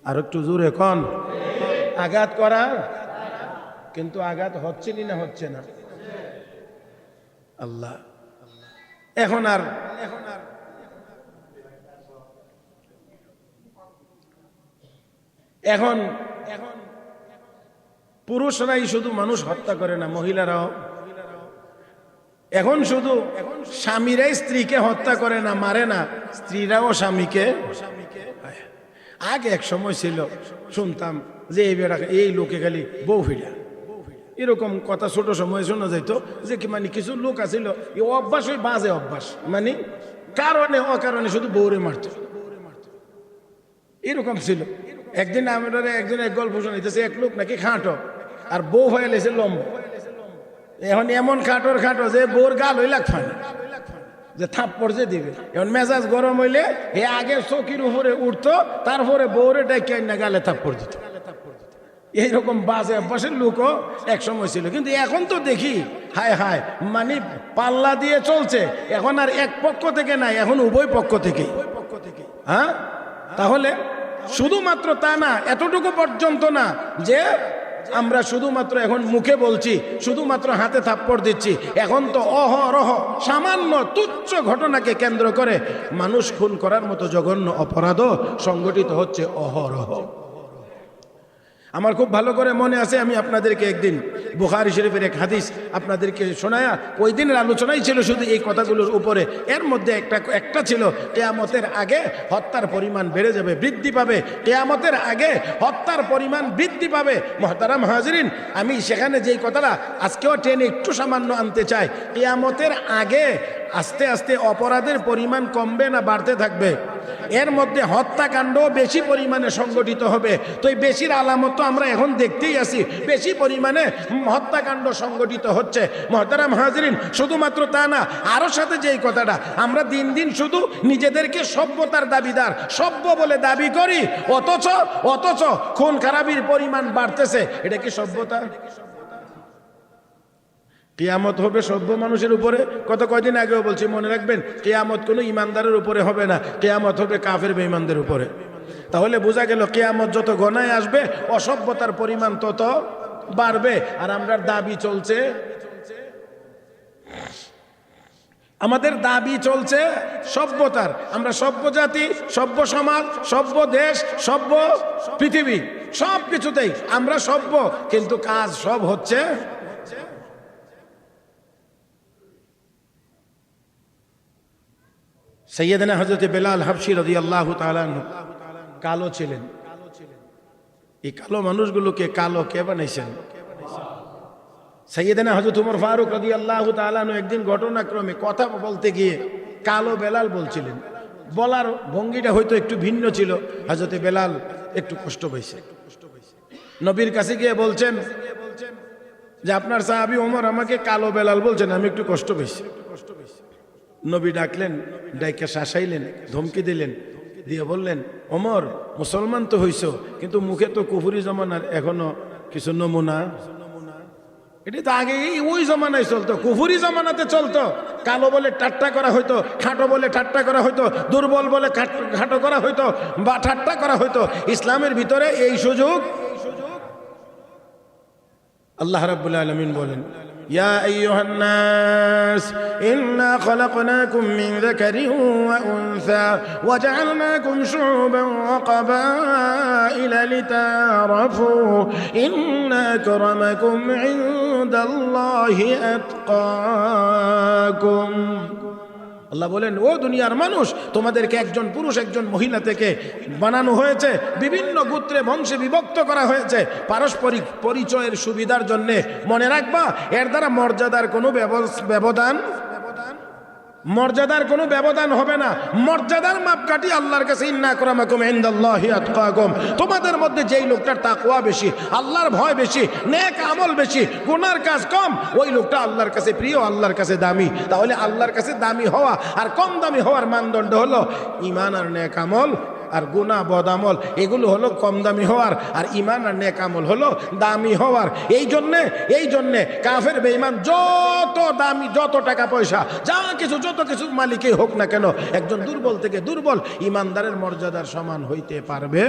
আর একটু জোরে কোন, আঘাত করা, কিন্তু আঘাত হচ্ছে না হচ্ছে না আল্লাহ। এখন পুরুষরাই শুধু মানুষ হত্যা করে না, মহিলারাও। এখন শুধু স্বামীরাই স্ত্রীকে হত্যা করে না, মারে না, স্ত্রীরাও স্বামীকে। আগে এক সময় ছিল শুনতাম যে এই লোকে খালি বউ ফিরা, এরকম কথা ছোট সময় শোনা যাইত যে কি মানে কিছু লোক আছিল এই অভ্যাস, ওই বাজে অভ্যাস, মানে কারণে অকারণে শুধু বউরে মারত, এরকম ছিল। একদিন আমরা একজনের গল্প শোনাইতেছে, এক লোক নাকি খাঁটো আর বউ হয়ে লেছে লম্বা। এখন এমন খাঁটো যে বউর গাল হইলা ফানি, যে থাপ্পড় যে দিবে। এখন মেজাজ গরম হইলে এ আগে চকির উপরে উঠতো, তারপরে বউরে ডাইকে না গালে থাপ্পড় দিত। এইরকম বাজে অভ্যাসের লোকও এক সময় ছিল। কিন্তু এখন তো দেখি হায় মানে পাল্লা দিয়ে চলছে। এখন আর এক পক্ষ থেকে নাই, এখন উভয় পক্ষ থেকে। হ্যাঁ, তাহলে শুধুমাত্র তা না, এতটুকু পর্যন্ত না যে আমরা শুধুমাত্র এখন মুখে বলছি, শুধুমাত্র হাতে থাপ্পড় দিচ্ছি। এখন তো অহরহ সামান্য তুচ্ছ ঘটনাকে কেন্দ্র করে মানুষ খুন করার মতো জঘন্য অপরাধও সংগঠিত হচ্ছে অহরহ। আমার খুব ভালো করে মনে আছে, আমি আপনাদেরকে একদিন বুখারী শরীফের এক হাদিস আপনাদেরকে শোনায়া, ওই দিনের আলোচনাই ছিল শুধু এই কথাগুলোর উপরে। এর মধ্যে একটা ছিল কিয়ামতের আগে হত্যার পরিমাণ বেড়ে যাবে, বৃদ্ধি পাবে। কিয়ামতের আগে হত্যার পরিমাণ বৃদ্ধি পাবে। মুহতারাম হাজরিন, আমি সেখানে যেই কথাটা আজকেও টেনে একটু সামান্য আনতে চাই, কিয়ামতের আগে আস্তে আস্তে অপরাধের পরিমাণ কমবে না বাড়তে থাকবে? এর মধ্যে হত্যাকাণ্ড বেশি পরিমাণে সংগঠিত হবে। তো এই বেশির আলামত তো আমরা এখন দেখতেই আছি, বেশি পরিমাণে হত্যাকাণ্ড সংগঠিত হচ্ছে। মুহতারাম হাজরিন, শুধুমাত্র তা না, আরও সাথে যেই কথাটা, আমরা দিন দিন শুধু নিজেদেরকে সভ্যতার দাবিদার, সভ্য বলে দাবি করি, অথচ খুন খারাপির পরিমাণ বাড়তেছে। এটা কি সভ্যতা? কিয়ামত হবে সভ্য মানুষের উপরে। কয়দিন আগেও বলছি, মনে রাখবেন, কিয়ামত কোনো ইমানদারের উপরে হবে না, কিয়ামত হবে কাফের বেঈমানদের উপরে। তাহলে বোঝা গেল কিয়ামত যত গণায় আসবে অসভ্যতার পরিমাণ তত বাড়বে। আর আমরা দাবি চলছে, আমাদের দাবি চলছে সভ্যতার। আমরা সভ্য জাতি, সভ্য সমাজ, সভ্য দেশ, সভ্য পৃথিবী, সব কিছুতেই আমরা সভ্য, কিন্তু কাজ সব হচ্ছে। সৈয়দনা হযরত বেলাল হাবশী রাদিয়াল্লাহু তাআলা আনহু কালো ছিলেন। এই কালো মানুষগুলোকে কালো কে বানাইছেন? সৈয়দনা হযরত উমর ফারুক রাদিয়াল্লাহু তাআলা আনহু একদিন ঘটনাক্রমে কথা বলতে গিয়ে কালো বেলাল বলছিলেন। বলার ভঙ্গিটা হয়তো একটু ভিন্ন ছিল। হযরত বেলাল একটু কষ্ট পাইছে, নবীর কাছে গিয়ে বলছেন যে আপনার সাহাবী ওমর আমাকে কালো বেলাল বলছেন, আমি একটু কষ্ট পাইছি। নবী ডাকলেন, ডাইকা শাসাইলেন, ধমকি দিলেন, দিয়ে বললেন, ওমর মুসলমান তো হইছো, কিন্তু মুখে তো কুফরি জমানার এখনো কিছু নমুনা। এটা তো আগে ওই জমানায় চলতো, কুফুরি জমানাতে চলতো। কালো বলে ঠাট্টা করা হইতো, খাটো বলে ঠাট্টা করা হইতো, দুর্বল বলে খাটো করা হইতো বা ঠাট্টা করা হইতো। ইসলামের ভিতরে এই সুযোগ আল্লাহ রাব্বুল আলামিন বলেন, ইয়া আইয়ুহান নাস ইন্না খলাকনাকুম মিন যাকারিন ওয়া উনসা ওয়া জাআলনাকুম শুউবান ওয়া ক্বাবাইলা লিতাআরাফু ইন্না আকরামাকুম ইনদাল্লাহি আতকাকুম। আল্লাহ বলেন, ও দুনিয়ার মানুষ, তোমাদেরকে একজন পুরুষ একজন মহিলা থেকে বানানো হয়েছে, বিভিন্ন গোত্রে বংশে বিভক্ত করা হয়েছে পারস্পরিক পরিচয়ের সুবিধার জন্য। মনে রাখবা, এর দ্বারা মর্যাদার কোনো ব্যবধান হবে না। মর্যাদার মাপকাঠি আল্লাহর কাছে ইন্না আকরামাকুম ইনদাল্লাহি আতকাকুম। তোমাদের মধ্যে যেই লোকটার তাকওয়া বেশি, আল্লাহর ভয় বেশি, নেক আমল বেশি, গুনার কাজ কম, ওই লোকটা আল্লাহর কাছে প্রিয়, আল্লাহর কাছে দামি। তাহলে আল্লাহর কাছে দামি হওয়া আর কম দামি হওয়ার মানদণ্ড হলো ঈমান আর নেক আমল, আর গুনাহ বদামল এগুলো হলো কম দামি হওয়ার, আর ঈমান আর নেক আমল হলো দামি হওয়ার। এই জন্যে কাফের বেঈমান যত দামি, যত টাকা পয়সা, যত কিছু মালিকই হোক না কেন, একজন দুর্বল থেকে দুর্বল ঈমানদারের মর্যাদার সমান হইতে পারবে।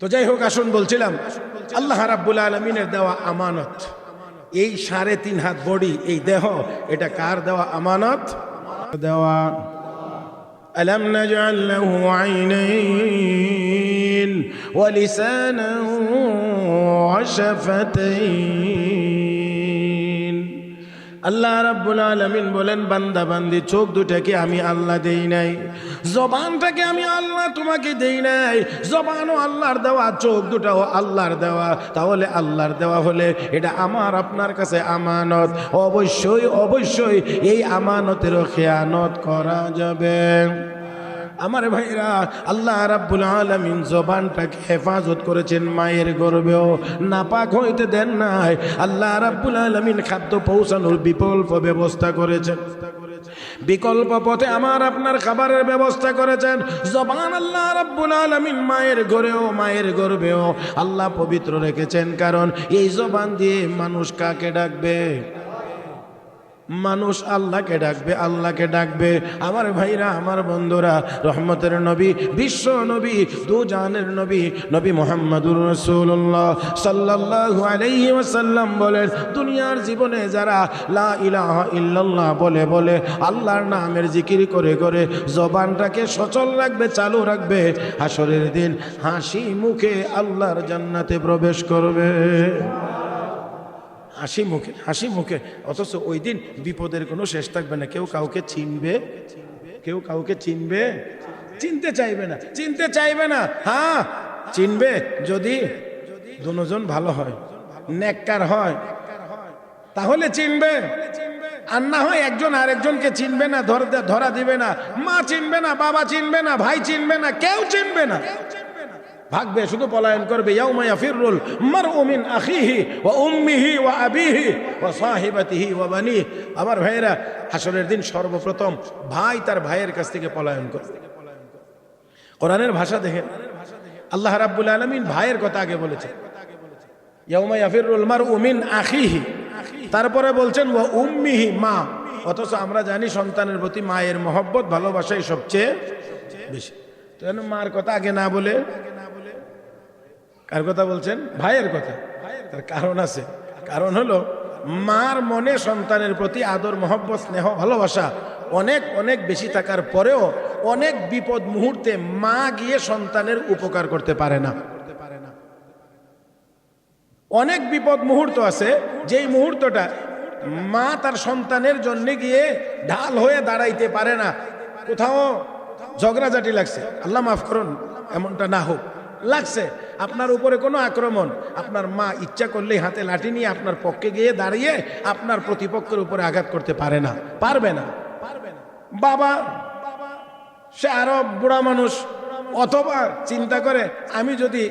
তো যাই হোক, আসুন বলছিলাম, আল্লাহ রাব্বুল আলামিনের দেওয়া আমানত, এই 3.5 হাত বডি, এই দেহ, এটা কার দেওয়া আমানত? দেওয়া। ألم نجعل له عينين ولسانا وشفتين। আল্লাহ রাব্বুল আলামিন বলেন, বান্দা বান্দি, চোখ দুটাকে আমি আল্লাহ দেই নাই, জবানটাকে আমি আল্লাহ তোমাকে দেই নাই। জবানও আল্লাহর দেওয়া, চোখ দুটাও আল্লাহর দেওয়া। তাহলে আল্লাহর দেওয়া হলে এটা আমার আপনার কাছে আমানত। অবশ্যই এই আমানতেরও খেয়ানত করা যাবে। আমার ভাইরা, আল্লাহ রাব্বুল আলামিন জবানটাকে হেফাজত করেছেন, মায়ের গর্ভেও নাপাক হইতে দেন নাই। আল্লাহ রাব্বুল আলামিন খাদ্য পৌঁছানোর বিকল্প ব্যবস্থা করেছেন, বিকল্প পথে আমার আপনার খাবারের ব্যবস্থা করেছেন। জবান আল্লাহ রাব্বুল আলামিন মায়ের গর্ভেও আল্লাহ পবিত্র রেখেছেন, কারণ এই জবান দিয়ে মানুষ কাকে ডাকবে? মানুষ আল্লাহকে ডাকবে। আমার ভাইরা, আমার বন্ধুরা, রহমতের নবী, বিশ্ব নবী, দুজানের নবী, নবী মুহাম্মদুর রাসূলুল্লাহ সাল্লাল্লাহু আলাইহি ওয়াসাল্লাম বলেন, দুনিয়ার জীবনে যারা লা ইলাহা ইল্লাল্লাহ বলে আল্লাহর নামের জিকির করে জবানটাকে সচল রাখবে, চালু রাখবে, হাসরের দিন হাসি মুখে আল্লাহর জান্নাতে প্রবেশ করবে। হাসি মুখে। অথচ ওই দিন বিপদের কোনো শেষ থাকবে না। কেউ কাউকে চিনবে, চিনতে চাইবে না। হ্যাঁ, চিনবে যদি দুজন ভালো হয়, নেককার হয়, তাহলে চিনবে। আর না হয় একজন আরেকজনকে চিনবে না, ধরা দিবে না। মা চিনবে না, বাবা চিনবে না, ভাই চিনবে না, কেউ চিনবে না। ভাগবে, শুধু পলায়ন করবে। ইয়াউমা ইয়াফিরুল মারউ মিন আখিহি ওয়া উম্মিহি ওয়া আবিহি ওয়া সাহিবাতিহি ওয়া বানিহি। আমার ভাইয়েরা, হাসরের দিন সর্বপ্রথম ভাই তার ভাইয়ের কাছ থেকে পলায়ন করবে। কোরআনের ভাষা দেখেন, আল্লাহ রাব্বুল আলামিন ভাইয়ের কথা আগে বলেছেন, ইয়াউমা ইয়াফিরুল মারউ মিন আখিহি, তারপরে বলছেন ওয়া উম্মিহি, মা। অথচ আমরা জানি সন্তানের প্রতি মায়ের মহব্বত, ভালোবাসাই সবচেয়ে বেশি। তো মার কথা আগে না বলে কার কথা বলছেন? ভাইয়ের কথা। তার কারণ আছে। কারণ হলো, মার মনে সন্তানের প্রতি আদর, মহব্বত, স্নেহ, ভালোবাসা অনেক বেশি থাকার পরেও অনেক বিপদ মুহূর্তে মা গিয়ে সন্তানের উপকার করতে পারে না। অনেক বিপদ মুহূর্ত আছে, যেই মুহূর্তটা মা তার সন্তানের জন্য গিয়ে ঢাল হয়ে দাঁড়াইতে পারে না। কোথাও ঝগড়াঝাটি লাগছে, আল্লাহ মাফ করুন, এমনটা না হোক, লাগছে আপনার উপরে কোনো আক্রমণ, আপনার মা ইচ্ছা করলেই হাতে লাঠি নিয়ে আপনার পক্ষে গিয়ে দাঁড়িয়ে আপনার প্রতিপক্ষের উপরে আঘাত করতে পারে না, পারবে না। বাবা সে আরো বুড়া মানুষ, অথবা চিন্তা করে আমি যদি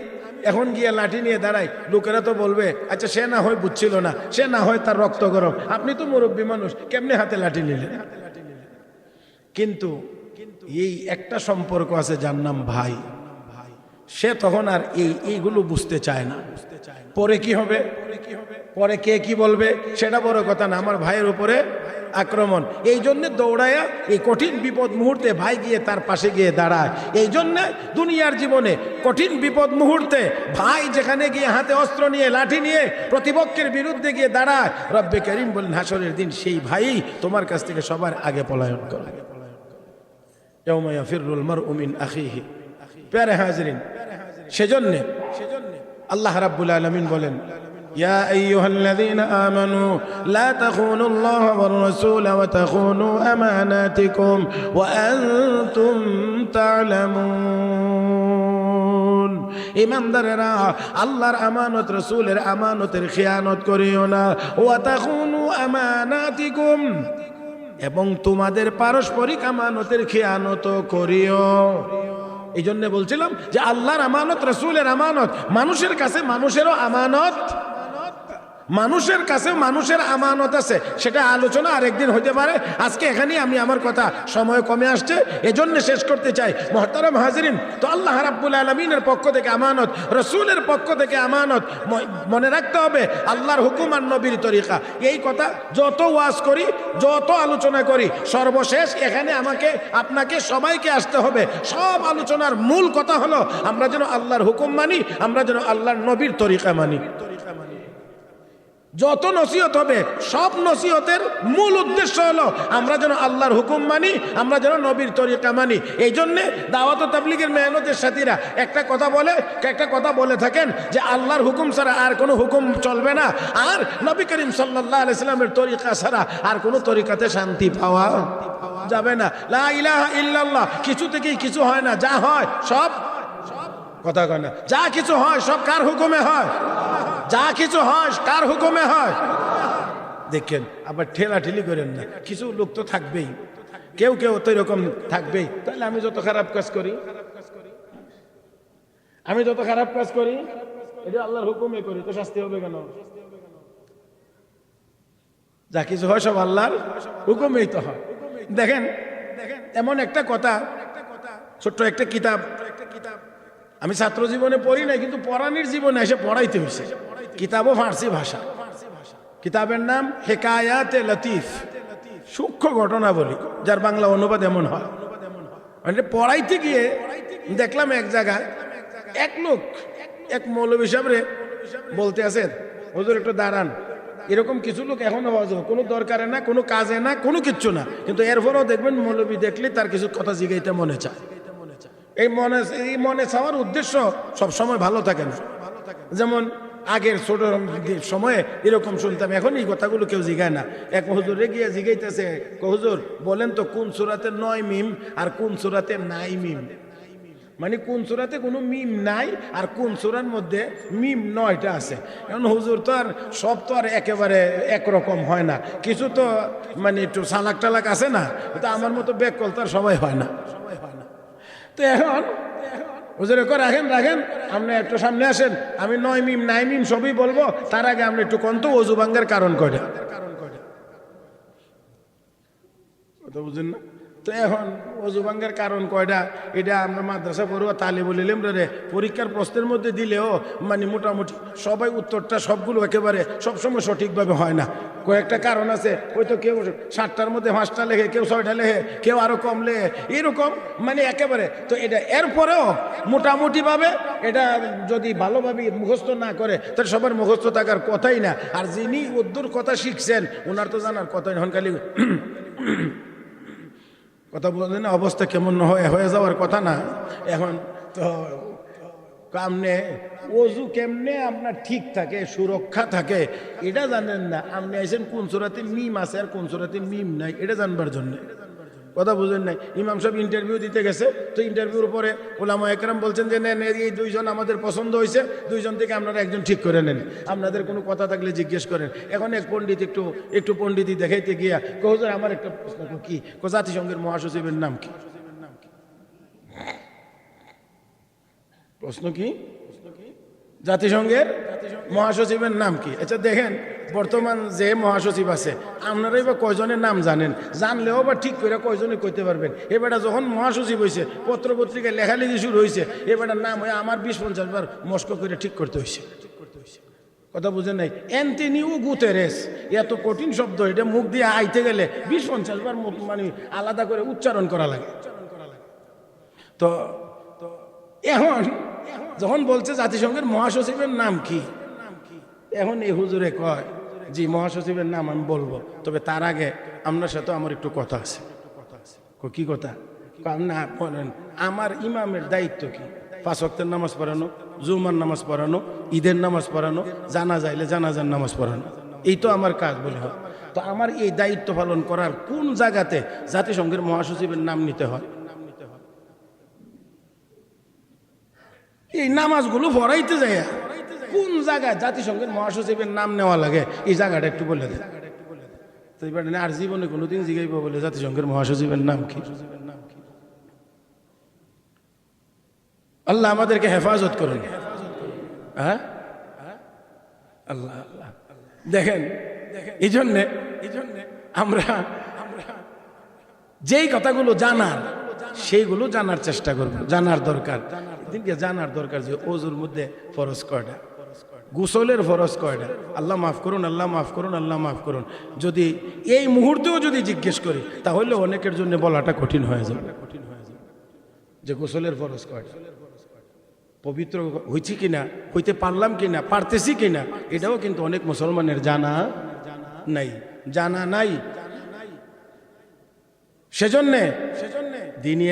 এখন গিয়ে লাঠি নিয়ে দাঁড়াই, লোকেরা তো বলবে আচ্ছা সে না হয় বুঝছিল না, সে না হয় তার রক্ত গরম, আপনি তো মুরব্বী মানুষ, কেমনে হাতে লাঠি নিলেন? কিন্তু এই একটা সম্পর্ক আছে যার নাম ভাই। সে তখন আর এইগুলো বুঝতে চায় না। পরে কি হবে, পরে কে কি বলবে সেটা বড় কথা না, আমার ভাইয়ের উপরে আক্রমণ। এই জন্য দৌড়ায়া এই কঠিন বিপদ মুহূর্তে ভাই গিয়ে তার পাশে গিয়ে দাঁড়ায়। এই জন্য দুনিয়ার জীবনে কঠিন বিপদ মুহূর্তে ভাই যেখানে গিয়ে হাতে অস্ত্র নিয়ে লাঠি নিয়ে প্রতিপক্ষের বিরুদ্ধে গিয়ে দাঁড়ায়, রব্বে করিম বলেন হাসরের দিন সেই ভাই তোমার কাছ থেকে সবার আগে পলায়ন করে। ইয়াউমা ইয়াফিরুল মারউ মিন আখিহি। প্যারে হাজরিন, সেজন্য আল্লাহ রাব্বুল আলামিন বলেন, ইয়া আইয়ুহাল্লাযীনা আমানু লা তাখুনুল্লাহ ওয়ার রাসূল ওয়া তাখুনু আমানাতিকুম ওয়া আনতুম তা'লামুন। ঈমানদারেরা, আল্লাহর আমানত রাসূলের আমানতের খিয়ানত করিও না। ওয়া তাখুনু আমানাতিকুম, এবং তোমাদের পারস্পরিক আমানতের খিয়ানত করিও। এই জন্য বলছিলাম যে আল্লাহর আমানত, রাসূলের আমানত, মানুষের কাছে মানুষেরও আমানত, মানুষের কাছে মানুষের আমানত আছে। সেটা আলোচনা আরেকদিন হতে পারে। আজকে এখানেই আমি আমার কথা, সময় কমে আসছে, এজন্য শেষ করতে চাই। মুহতারাম হাজিরিন, তো আল্লাহ রাব্বুল আলামিনের পক্ষ থেকে আমানত, রাসূলের পক্ষ থেকে আমানত। মনে রাখতে হবে আল্লাহর হুকুম আর নবীর তরিকা। এই কথা যত ওয়াজ করি, যত আলোচনা করি, সর্বশেষ এখানে আমাকে আপনাকে সবাইকে আসতে হবে। সব আলোচনার মূল কথা হলো আমরা যেন আল্লাহর হুকুম মানি, আমরা যেন আল্লাহর নবীর তরিকা মানি। যত নসিহত হবে, সব নসিহতের মূল উদ্দেশ্য হলো আমরা যেন আল্লাহর হুকুম মানি, আমরা যেন নবীর তরিকা মানি। এই জন্যে দাওয়াত ও তাবলীগের মেহনতের সাথীরা একটা কথা বলে থাকেন যে আল্লাহর হুকুম ছাড়া আর কোনো হুকুম চলবে না, আর নবী করিম সাল্লাল্লাহু আলাইহি সাল্লামের তরিকা ছাড়া আর কোনো তরিকাতে শান্তি পাওয়া যাবে না। লা ইলাহা ইল্লাল্লাহ, কিছু থেকেই কিছু হয় না, যা হয় সব, কথা কয় না, যা কিছু হয় সব কার হুকুমে হয়? যা কিছু হয় কার হুকুমে হয়? দেখেন, আবার ঠেলাঠেলি করেন না, কিছু লোক তো থাকবেই, কেউ তো এরকম থাকবেই। তাহলে আমি যত খারাপ কাজ করি, এটা আল্লাহর হুকুমে করি, তো শাস্তি হবে কেন? যা কিছু হয় সব আল্লাহর হুকুমেই তো হয়। দেখেন এমন একটা কথা, ছোট্ট একটা কিতাব, আমি ছাত্র জীবনে পড়ি নাই, কিন্তু পড়ানির জীবনে এসে পড়াইতে হয়েছে। কিতাবও ফার্সি ভাষা, কিতাবের নাম হেকায়াতে লতিফ, সূক্ষ্ম ঘটনা বলি, যার বাংলা অনুবাদ এমন হয়। মানে পড়াইতে গিয়ে দেখলাম এক জায়গায় এক লোক, এক মৌলবী সাহেবরে বলতে আছে, হুজুর একটু দাঁড়ান। এরকম কিছু লোক এখনো পাওয়া যায়, কোনো দরকারে না, কোনো কাজে না, কোনো কিচ্ছু না, কিন্তু এরপরেও দেখবেন মৌলবী দেখলে তার কিছু কথা জিগাইতে মনে চায়। এই মনে চাওয়ার উদ্দেশ্য সবসময় ভালো থাকে না। যেমন আগের ছোট সময়ে এরকম শুনতাম, এখন এই কথাগুলো কেউ জিগায় না। এক হুজুরে গিয়ে জিগাইতেছে, হুজুর বলেন তো কোন সূরাতে 9 মিম আর কোন সূরাতে নাই মিম? মানে কোন সূরাতে কোনো মিম নাই আর কোন সূরার মধ্যে মিম 9টা আছে। এখন হুজুর তো আর সব তো আর একেবারে একরকম হয় না, কিছু তো মানে একটু সালাক টালাক আছে না, তো আমার মতো ব্যাককল তো আর সবাই হয় না। তো এখন হুজুর রাখেন, আপনি একটু সামনে আসেন, আমি 9 মিম 9 মিম সবই বলবো, তার আগে আপনি একটু কন্ত ওযু ভাঙ্গার কারণ কয়টা, কথা বুঝেন না? তো এখন ওযু ভাঙ্গার কারণ কয়টা, এটা আমরা মাদ্রাসা পড়ুয়া তালিবুল ইলম রে পরীক্ষার প্রশ্নের মধ্যে দিলেও মানে মোটামুটি সবাই উত্তরটা সবগুলো একেবারে সবসময় সঠিকভাবে হয় না। কয়েকটা কারণ আছে, হয়তো কেউ 7টার মধ্যে 5টা লেখে, কেউ 6টা লেখে, কেউ আরো কম লেখে, এরকম মানে একেবারে। তো এটা এরপরেও মোটামুটিভাবে এটা যদি ভালোভাবে মুখস্থ না করে তাহলে সবার মুখস্থ থাকার কথাই না। আর যিনি উর্দুর কথা শিখছেন ওনার তো জানার কথাই না, খালি কথা বলেন না, অবস্থা কেমন হয়ে যাওয়ার কথা না। এখন তো কামনে ওযু কেমনে আপনার ঠিক থাকে, সুরক্ষা থাকে, এটা জানেন না। আপনি আইছেন কোন সূরাতে মিম আছে আর কোন সূরাতে মিম নাই, এটা জানবার জন্য, কথা বুঝেন নাই? ইমাম সাহেব ইন্টারভিউ দিতে গেছে, তো ইন্টারভিউর উপরে ওলামা একরাম বলছেন যে নেন, এই 2 জন আমাদের পছন্দ হয়েছে, 2 জন থেকে আপনারা একজন ঠিক করে নেন, আপনাদের কোনো কথা থাকলে জিজ্ঞেস করেন। এখন এক পণ্ডিত একটু পণ্ডিতই দেখাইতে গিয়া হুজুর আমার একটা প্রশ্ন, কি জাতিসংঘের মহাসচিবের নাম কি? প্রশ্ন কি? জাতিসংঘের মহাসচিবের নাম কি? আচ্ছা দেখেন, বর্তমান যে মহাসচিব আছে আপনারাই বা কয়জনের নাম জানেন? জানলেও বা ঠিক করে কয়জনে কইতে পারবেন? এবারটা যখন মহাসচিব হয়েছে, পত্র পত্রিকায় লেখালেখি শুরু হয়েছে, এবারটার নাম হয়ে আমার 20-50 বার মস্ক করে ঠিক করতে হয়েছে। কথা বুঝেন নাই? অ্যান্টনিও গুতেরেস, এত কঠিন শব্দ, এটা মুখ দিয়ে আইতে গেলে 20-50 বার মানে আলাদা করে উচ্চারণ করা লাগে। তো এখন যখন বলছে জাতিসংঘের মহাসচিবের নাম কি, এখন এই হুজুরে কয় জি মহাসচিবের নাম আমি বলবো, তবে তার আগে আপনার সাথে আমার একটু কথা আছে। কি কথা? না বলেন, আমার ইমামের দায়িত্ব কি? 5 ওয়াক্তের নামাজ পড়ানো, জুমার নামাজ পড়ানো, ঈদের নামাজ পড়ানো, জানাজা আইলে জানাজার নামাজ পড়ানো, এই তো আমার কাজ বলে হয়। তো আমার এই দায়িত্ব পালন করার কোন জায়গাতে জাতিসংঘের মহাসচিবের নাম নিতে হয়? এই নামাজগুলো পড়াইতে যায় কোন জায়গায় জাতিসংঘের মহাসচিবের নাম নেওয়া লাগে, এই জায়গাটা একটু বলে দেন। তো এবার আর জীবনে কোনোদিন জিগাইব বলে জাতিসংঘের মহাসচিবের নাম কি? আল্লাহ আমাদেরকে হেফাজত করুন। হ্যাঁ, আল্লাহ আল্লাহ। দেখেন, এই জন্যে আমরা যেই কথাগুলো জানার, সেইগুলো জানার চেষ্টা করব। জানার দরকার, জানার দরকার যে ওজুর মধ্যে ফরজ কয়টা, গোসলের ফরজ কয়টা, আল্লাহ মাফ করুন, আল্লাহ মাফ করুন, আল্লাহ মাফ করুন। যদি এই মুহূর্তেও যদি জিজ্ঞেস করি, তাহলে অনেকের জন্য বলাটা কঠিন হয়ে যাবে যে গোসলের ফরজ কয়টা, পবিত্র হয়েছি কিনা, হইতে পারলাম কিনা, পারতেছি কিনা, এটাও কিন্তু অনেক মুসলমানের জানা নাই। সেজন্যে দ্বীনি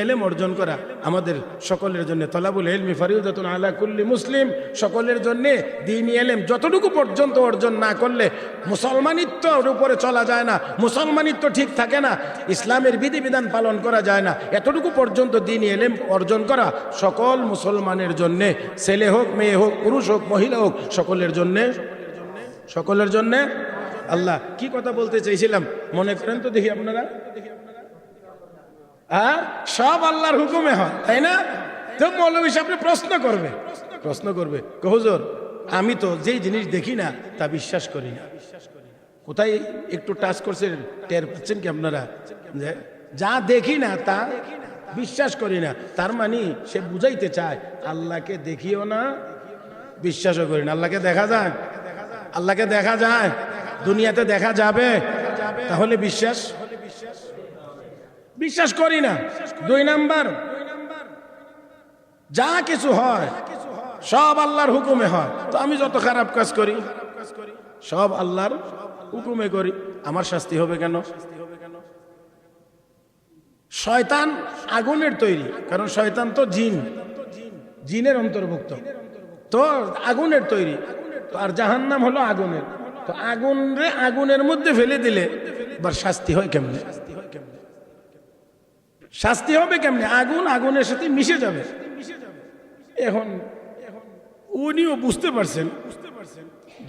ইলম অর্জন করা আমাদের সকলের জন্য। তলাবুল ইলমি ফারিদাতুন আলা কুল্লি মুসলিম, সকলের জন্য দ্বীনি ইলম যতটুকু পর্যন্ত অর্জন না করলে মুসলমানিত্বের উপরে চলা যায় না, মুসলমানিত্ব ঠিক থাকে না, ইসলামের বিধিবিধান পালন করা যায় না। এতটুকু পর্যন্ত দ্বীনি ইলম অর্জন করা সকল মুসলমানের জন্য, ছেলে হোক, মেয়ে হোক, পুরুষ হোক, মহিলা হোক, সকলের জন্য। আল্লাহ কি কথা বলতে চাইছিলাম মনে করেন তো দেখি আপনারা? হ্যাঁ, সব আল্লাহর হুকুমে হয়, তাই না? তো মৌলভী সাহেব প্রশ্ন করবে হুজুর, আমি তো যেই জিনিস দেখি না তা বিশ্বাস করি না। কোথায় একটু টাচ করছে টের পাচ্ছেন কি আপনারা? যে যা দেখি না তা বিশ্বাস করি না, তার মানে সে বুঝাইতে চায় আল্লাহকে দেখিও না, বিশ্বাসও করি না। আল্লাহকে দেখা যায়, দুনিয়াতে দেখা যাবে, তাহলে বিশ্বাস করি না। 2 নাম্বার, যা কিছু হয় সব আল্লাহর হুকুমে হয়। তো আমি যত খারাপ কাজ করি সব আল্লাহর হুকুমে করি, আমার শাস্তি হবে কেন? শয়তান আগুনের তৈরি, কারণ শয়তান তো জিনের অন্তর্ভুক্ত, তো আগুনের তৈরি। তো আর জাহান্নাম হলো আগুনের, তো আগুনের মধ্যে ফেলে দিলে এবার শাস্তি হয় কেমনে? শাস্তি হবে কেমনে? আগুনের সাথে মিশে যাবে। এখন উনিও বুঝতে পারছেন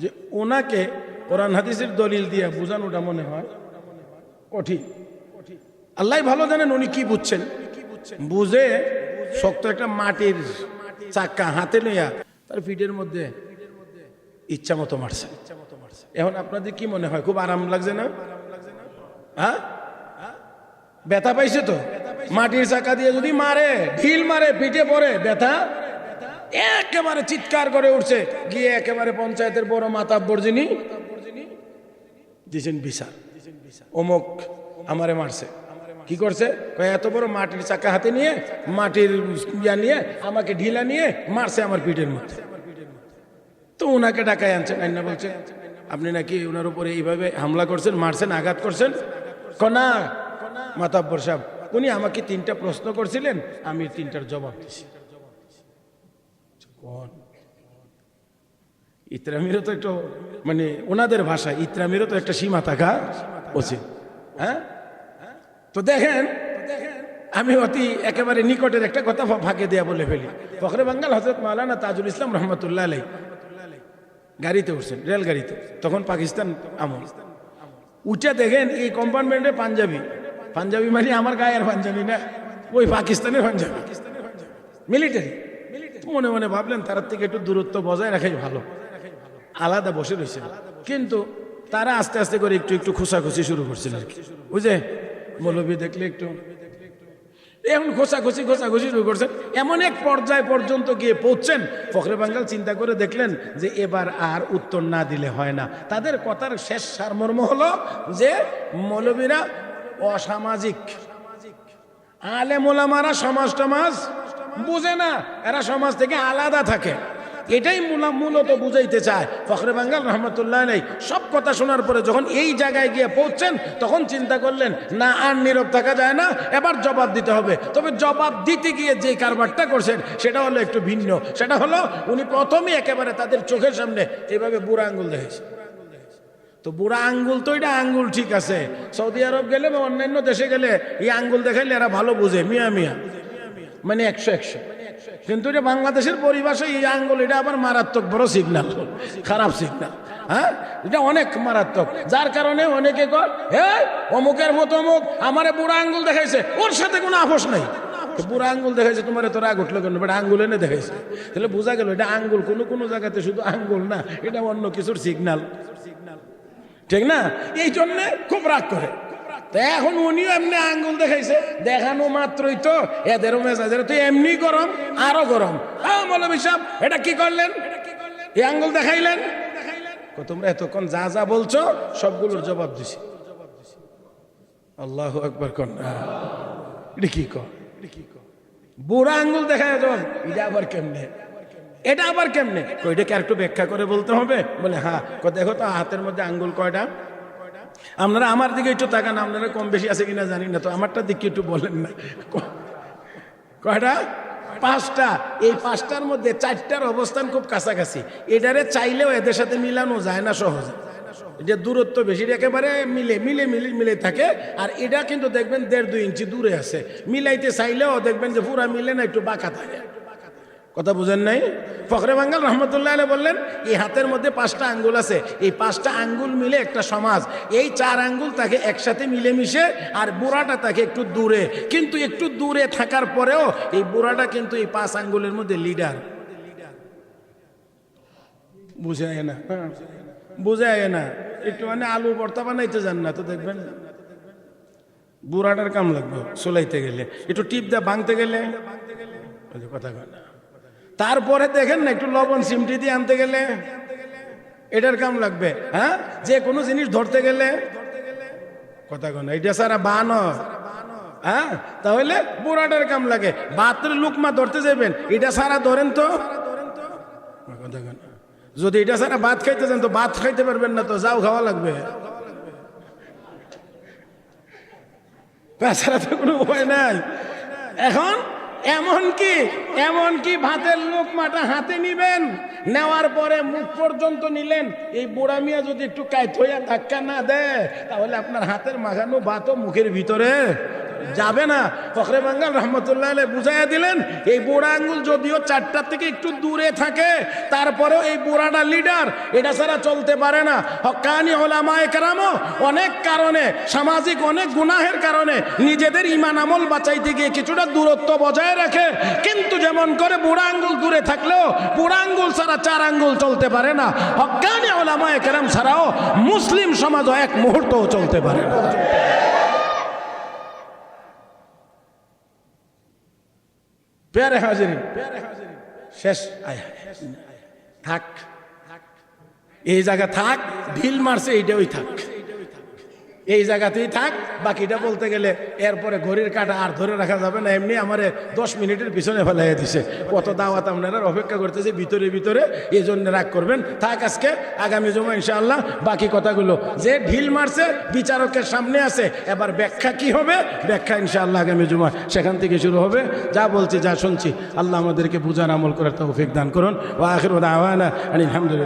যে ওনাকে কোরআন হাদিসের দলিল দিয়ে বোঝানোটা মনে হয় কঠিন। আল্লাহ ভালো জানেন উনি কি বুঝছেন। বুঝে শক্ত একটা মাটির চাক্কা হাতে লইয়া তার পিঠের মধ্যে ইচ্ছা মতো মারছে। এখন আপনাদের কি মনে হয়, খুব আরাম লাগছে না? হ্যাঁ, ব্যথা পাইছে তো? মাটির চাকা দিয়ে যদি মারে, ঢিল মারে, পিঠে পড়ে, ব্যথা একেবারে চিৎকার করে উঠছে, গিয়ে একেবারে পঞ্চায়েতের বড় মাতাব্বর যিনি দিছেন বিচার, অমুক আমারে মারছে। কি করছে? এত বড় মাটির চাকা হাতে নিয়ে, মাটির নিয়ে আমাকে ঢিলা নিয়ে মারছে আমার পিঠের মধ্যে। তো ওনাকে ডাকায় আনছেন, আইনা বলছে আপনি নাকি ওনার উপরে এইভাবে হামলা করছেন, মারছেন, আঘাত করছেন। কনা মাতাব্বর সাহেব, উনি আমাকে 3টা প্রশ্ন করছিলেন, আমি 3টার জবাব দিছি। ইতরামিরও তো একটু মানে ওনাদের ভাষায় ইতরামিরও তো একটা সীমা থাকা উচিত। হ্যাঁ, তো দেখেন আমি অতি একেবারে নিকটের একটা কথা ফাঁকে দেয়া বলে ফেলি। ফখরে বাঙ্গাল হযরত মাওলানা তাজুল ইসলাম রহমতুল্লাহ আলাইহি গাড়িতে উঠছেন, রেলগাড়িতে, তখন পাকিস্তান আমল। উঠে দেখেন এই কম্পার্টমেন্টে পাঞ্জাবি মানে আমার গায়ের পাঞ্জাবি না, ওই পাকিস্তানের পাঞ্জাবি, মিলিটারি। মনে মনে ভাবলেন তার থেকে একটু দূরত্ব বজায় রাখাই ভালো, আলাদা বসে রয়েছে। কিন্তু তারা আস্তে আস্তে করে একটু একটু খোসাখুসি শুরু করছিল আর কি, বুঝে মৌলবী দেখলে একটু এখন খোসাখুসি শুরু করছেন। এমন এক পর্যায় পর্যন্ত গিয়ে পৌঁছছেন, ফখরে বাঙ্গাল চিন্তা করে দেখলেন যে এবার আর উত্তর না দিলে হয় না। তাদের কথার শেষ সারমর্ম হলো যে মৌলবীরা অসামাজিক, আলেম ওলামারা সমাজ টমাজ বুঝে না, এরা সমাজ থেকে আলাদা থাকে, এটাই মূলত বুঝাইতে চায় ফখরে বাঙ্গাল রহমতুল্লাহ আলাইহি। সব কথা শোনার পরে যখন এই জায়গায় গিয়ে পৌঁছছেন তখন চিন্তা করলেন না আর নীরব থাকা যায় না, এবার জবাব দিতে হবে। তবে জবাব দিতে গিয়ে যে কারবারটা করছেন সেটা হলো একটু ভিন্ন। সেটা হলো উনি প্রথমে একেবারে তাদের চোখের সামনে এইভাবে বুড়া আঙ্গুল দেখেছে। তো বুড়া আঙ্গুল তো এটা আঙ্গুল ঠিক আছে, সৌদি আরব গেলে বা অন্যান্য দেশে গেলে এই আঙ্গুল দেখাইলে এরা ভালো বুঝে, মিয়া মিয়া মানে 100-100। কিন্তু এটা বাংলাদেশের পরিভাষায় এই আঙ্গুল এটা আবার মারাত্মক বড় সিগন্যাল, খারাপ সিগন্যাল। হ্যাঁ, এটা অনেক মারাত্মক, যার কারণে অনেকে কয় হ্যাঁ অমুকের মতো অমুক আমারে বুড়া আঙ্গুল দেখাইছে, ওর সাথে কোনো আপোষ নাই। বুড়া আঙ্গুল দেখাইছে, তোমার তো রাগ উঠলো কেন? বেটা আঙ্গুল এনে দেখাইছে, তাহলে বোঝা গেল এটা আঙ্গুল কোনো জায়গাতে শুধু আঙ্গুল না, এটা অন্য কিছুর সিগন্যাল, ঠিক না? এই জন্যে খুব রাগ করে। তো এখন উনিও এমনি আঙ্গুল দেখাইছে, দেখানো মাত্রই তো এদেরও মেজাজের তো এমনি গরম, আরো গরম। মৌলভী সাহেব এটা কি করলেন? এই আঙ্গুল দেখাইলেন, তোমরা এতক্ষণ যা যা বলছো সবগুলোর জবাব দিছি। আল্লাহু আকবার কোন এটা কি কর, বুড়া আঙ্গুল দেখায় জবাব, এটা আবার কেমনে, এটা আবার কেমনে? এটাকে আর একটু ব্যাখ্যা করে বলতে হবে। বলে হ্যাঁ, দেখো তো হাতের মধ্যে আঙ্গুল কয়টা? আপনারা আমার দিকে একটু তাকান, আপনারা কম বেশি আছে কিনা জানি না, তো আমারটা দিকে একটু বলেন না। কয়টা? 5টা। এই 5টার মধ্যে 4টার অবস্থান খুব কাছাকাছি, এটারে চাইলেও এদের সাথে মিলানো যায় না সহজে, এটা দূরত্ব বেশি, একেবারে মিলে থাকে। আর এটা কিন্তু দেখবেন 1.5-2 ইঞ্চি দূরে আছে, মিলাইতে চাইলেও দেখবেন যে পুরা মিলে না, একটু বাঁকা থাকে। কথা বুঝেন নাই? ফখরে বাঙ্গাল রহমতুল্লাহ আলাইহি বললেন এই হাতের মধ্যে 5টা আঙ্গুল আছে, এই 5টা আঙ্গুল মিলে একটা সমাজ। এই 4 আঙ্গুল তাকে একসাথে মিলেমিশে, আর বুড়াটা তাকে একটু দূরে। কিন্তু একটু দূরে থাকার পরেও এই বুড়াটা কিন্তু এই 5 আঙ্গুলের মধ্যে লিডার। বুঝায় না, বুঝায় না। একটু মানে আলু ভর্তা বানাইতে যান না তো দেখবেন বুড়াটার কাম লাগবে চলাইতে গেলে, একটু টিপ দা ভাঙতে গেলে কথা কয় না। তারপরে দেখেন না একটু লবণ সিমটি দিয়ে আনতে গেলে এটার কাম লাগবে। হ্যাঁ, যে কোনো জিনিস ধরতে গেলে কথা কয় না, এটা সারা বানো। হ্যাঁ, তাহলে বুড়াটার কাম লাগে। ভাতের লুকমা ধরতে যাবেন, এটা সারা ধরেন তো কথা কয় না। যদি এটা সারা ভাত খাইতে যান তো ভাত খাইতে পারবেন না, তো যাও খাওয়া লাগবে, তাছাড়া তো কোনো উপায় নাই। এখন এমনকি ভাতের লোকমাটা হাতে নিবেন, নেওয়ার পরে মুখ পর্যন্ত নিলেন, এই বুড়া মিয়া যদি একটু কাইত হইয়া ধাক্কা না দেয় তাহলে আপনার হাতের মাখানো ভাতও মুখের ভিতরে যাবে না। ফখরে বাঙ্গাল রহমতুল্লাহ আলাইহি বুঝাইয়া দিলেন এই বুড়া আঙ্গুল যদিও 4টার থেকে একটু দূরে থাকে, তারপরেও এই বুড়াটা লিডার, এটা ছাড়া চলতে পারে না। হক্কানি ওলামায়ে কেরামও অনেক কারণে, সামাজিক অনেক গুনাহের কারণে নিজেদের ঈমান আমল বাঁচাইতে গিয়ে কিছুটা দূরত্ব বজায় রাখে। কিন্তু যেমন করে বুড়া আঙ্গুল দূরে থাকলেও বুড়া আঙ্গুল ছাড়া 4 আঙ্গুল চলতে পারে না, হক্কানি ওলামায়ে কেরাম ছাড়াও মুসলিম সমাজও এক মুহূর্তও চলতে পারে না। প্যারে হাজিরিন, শেষ থাক, এই জায়গা থাক, ঢিল মারছে এইটাই থাক, এই জায়গাতেই থাক। বাকিটা বলতে গেলে এরপরে ঘড়ির কাঁটা আর ধরে রাখা যাবে না। এমনি আমারে 10 মিনিটের পিছনে ফেলাই দিছে, কত দাওয়াত আপনারা অপেক্ষা করতেছে ভিতরে, এই জন্য রাগ করবেন। থাক আজকে, আগামী জমা ইনশাআল্লাহ বাকি কথাগুলো, যে ঢিল মারছে বিচারকের সামনে আছে, এবার ব্যাখ্যা কি হবে, ব্যাখ্যা ইনশাআল্লাহ আগামী জমা সেখান থেকে শুরু হবে। যা বলছি যা শুনছি আল্লাহ আমাদেরকে বুঝার আমল করার তৌফিক দান করুন। ওয়া আখিরু দাওয়ানা আলহামদুলিল্লাহ।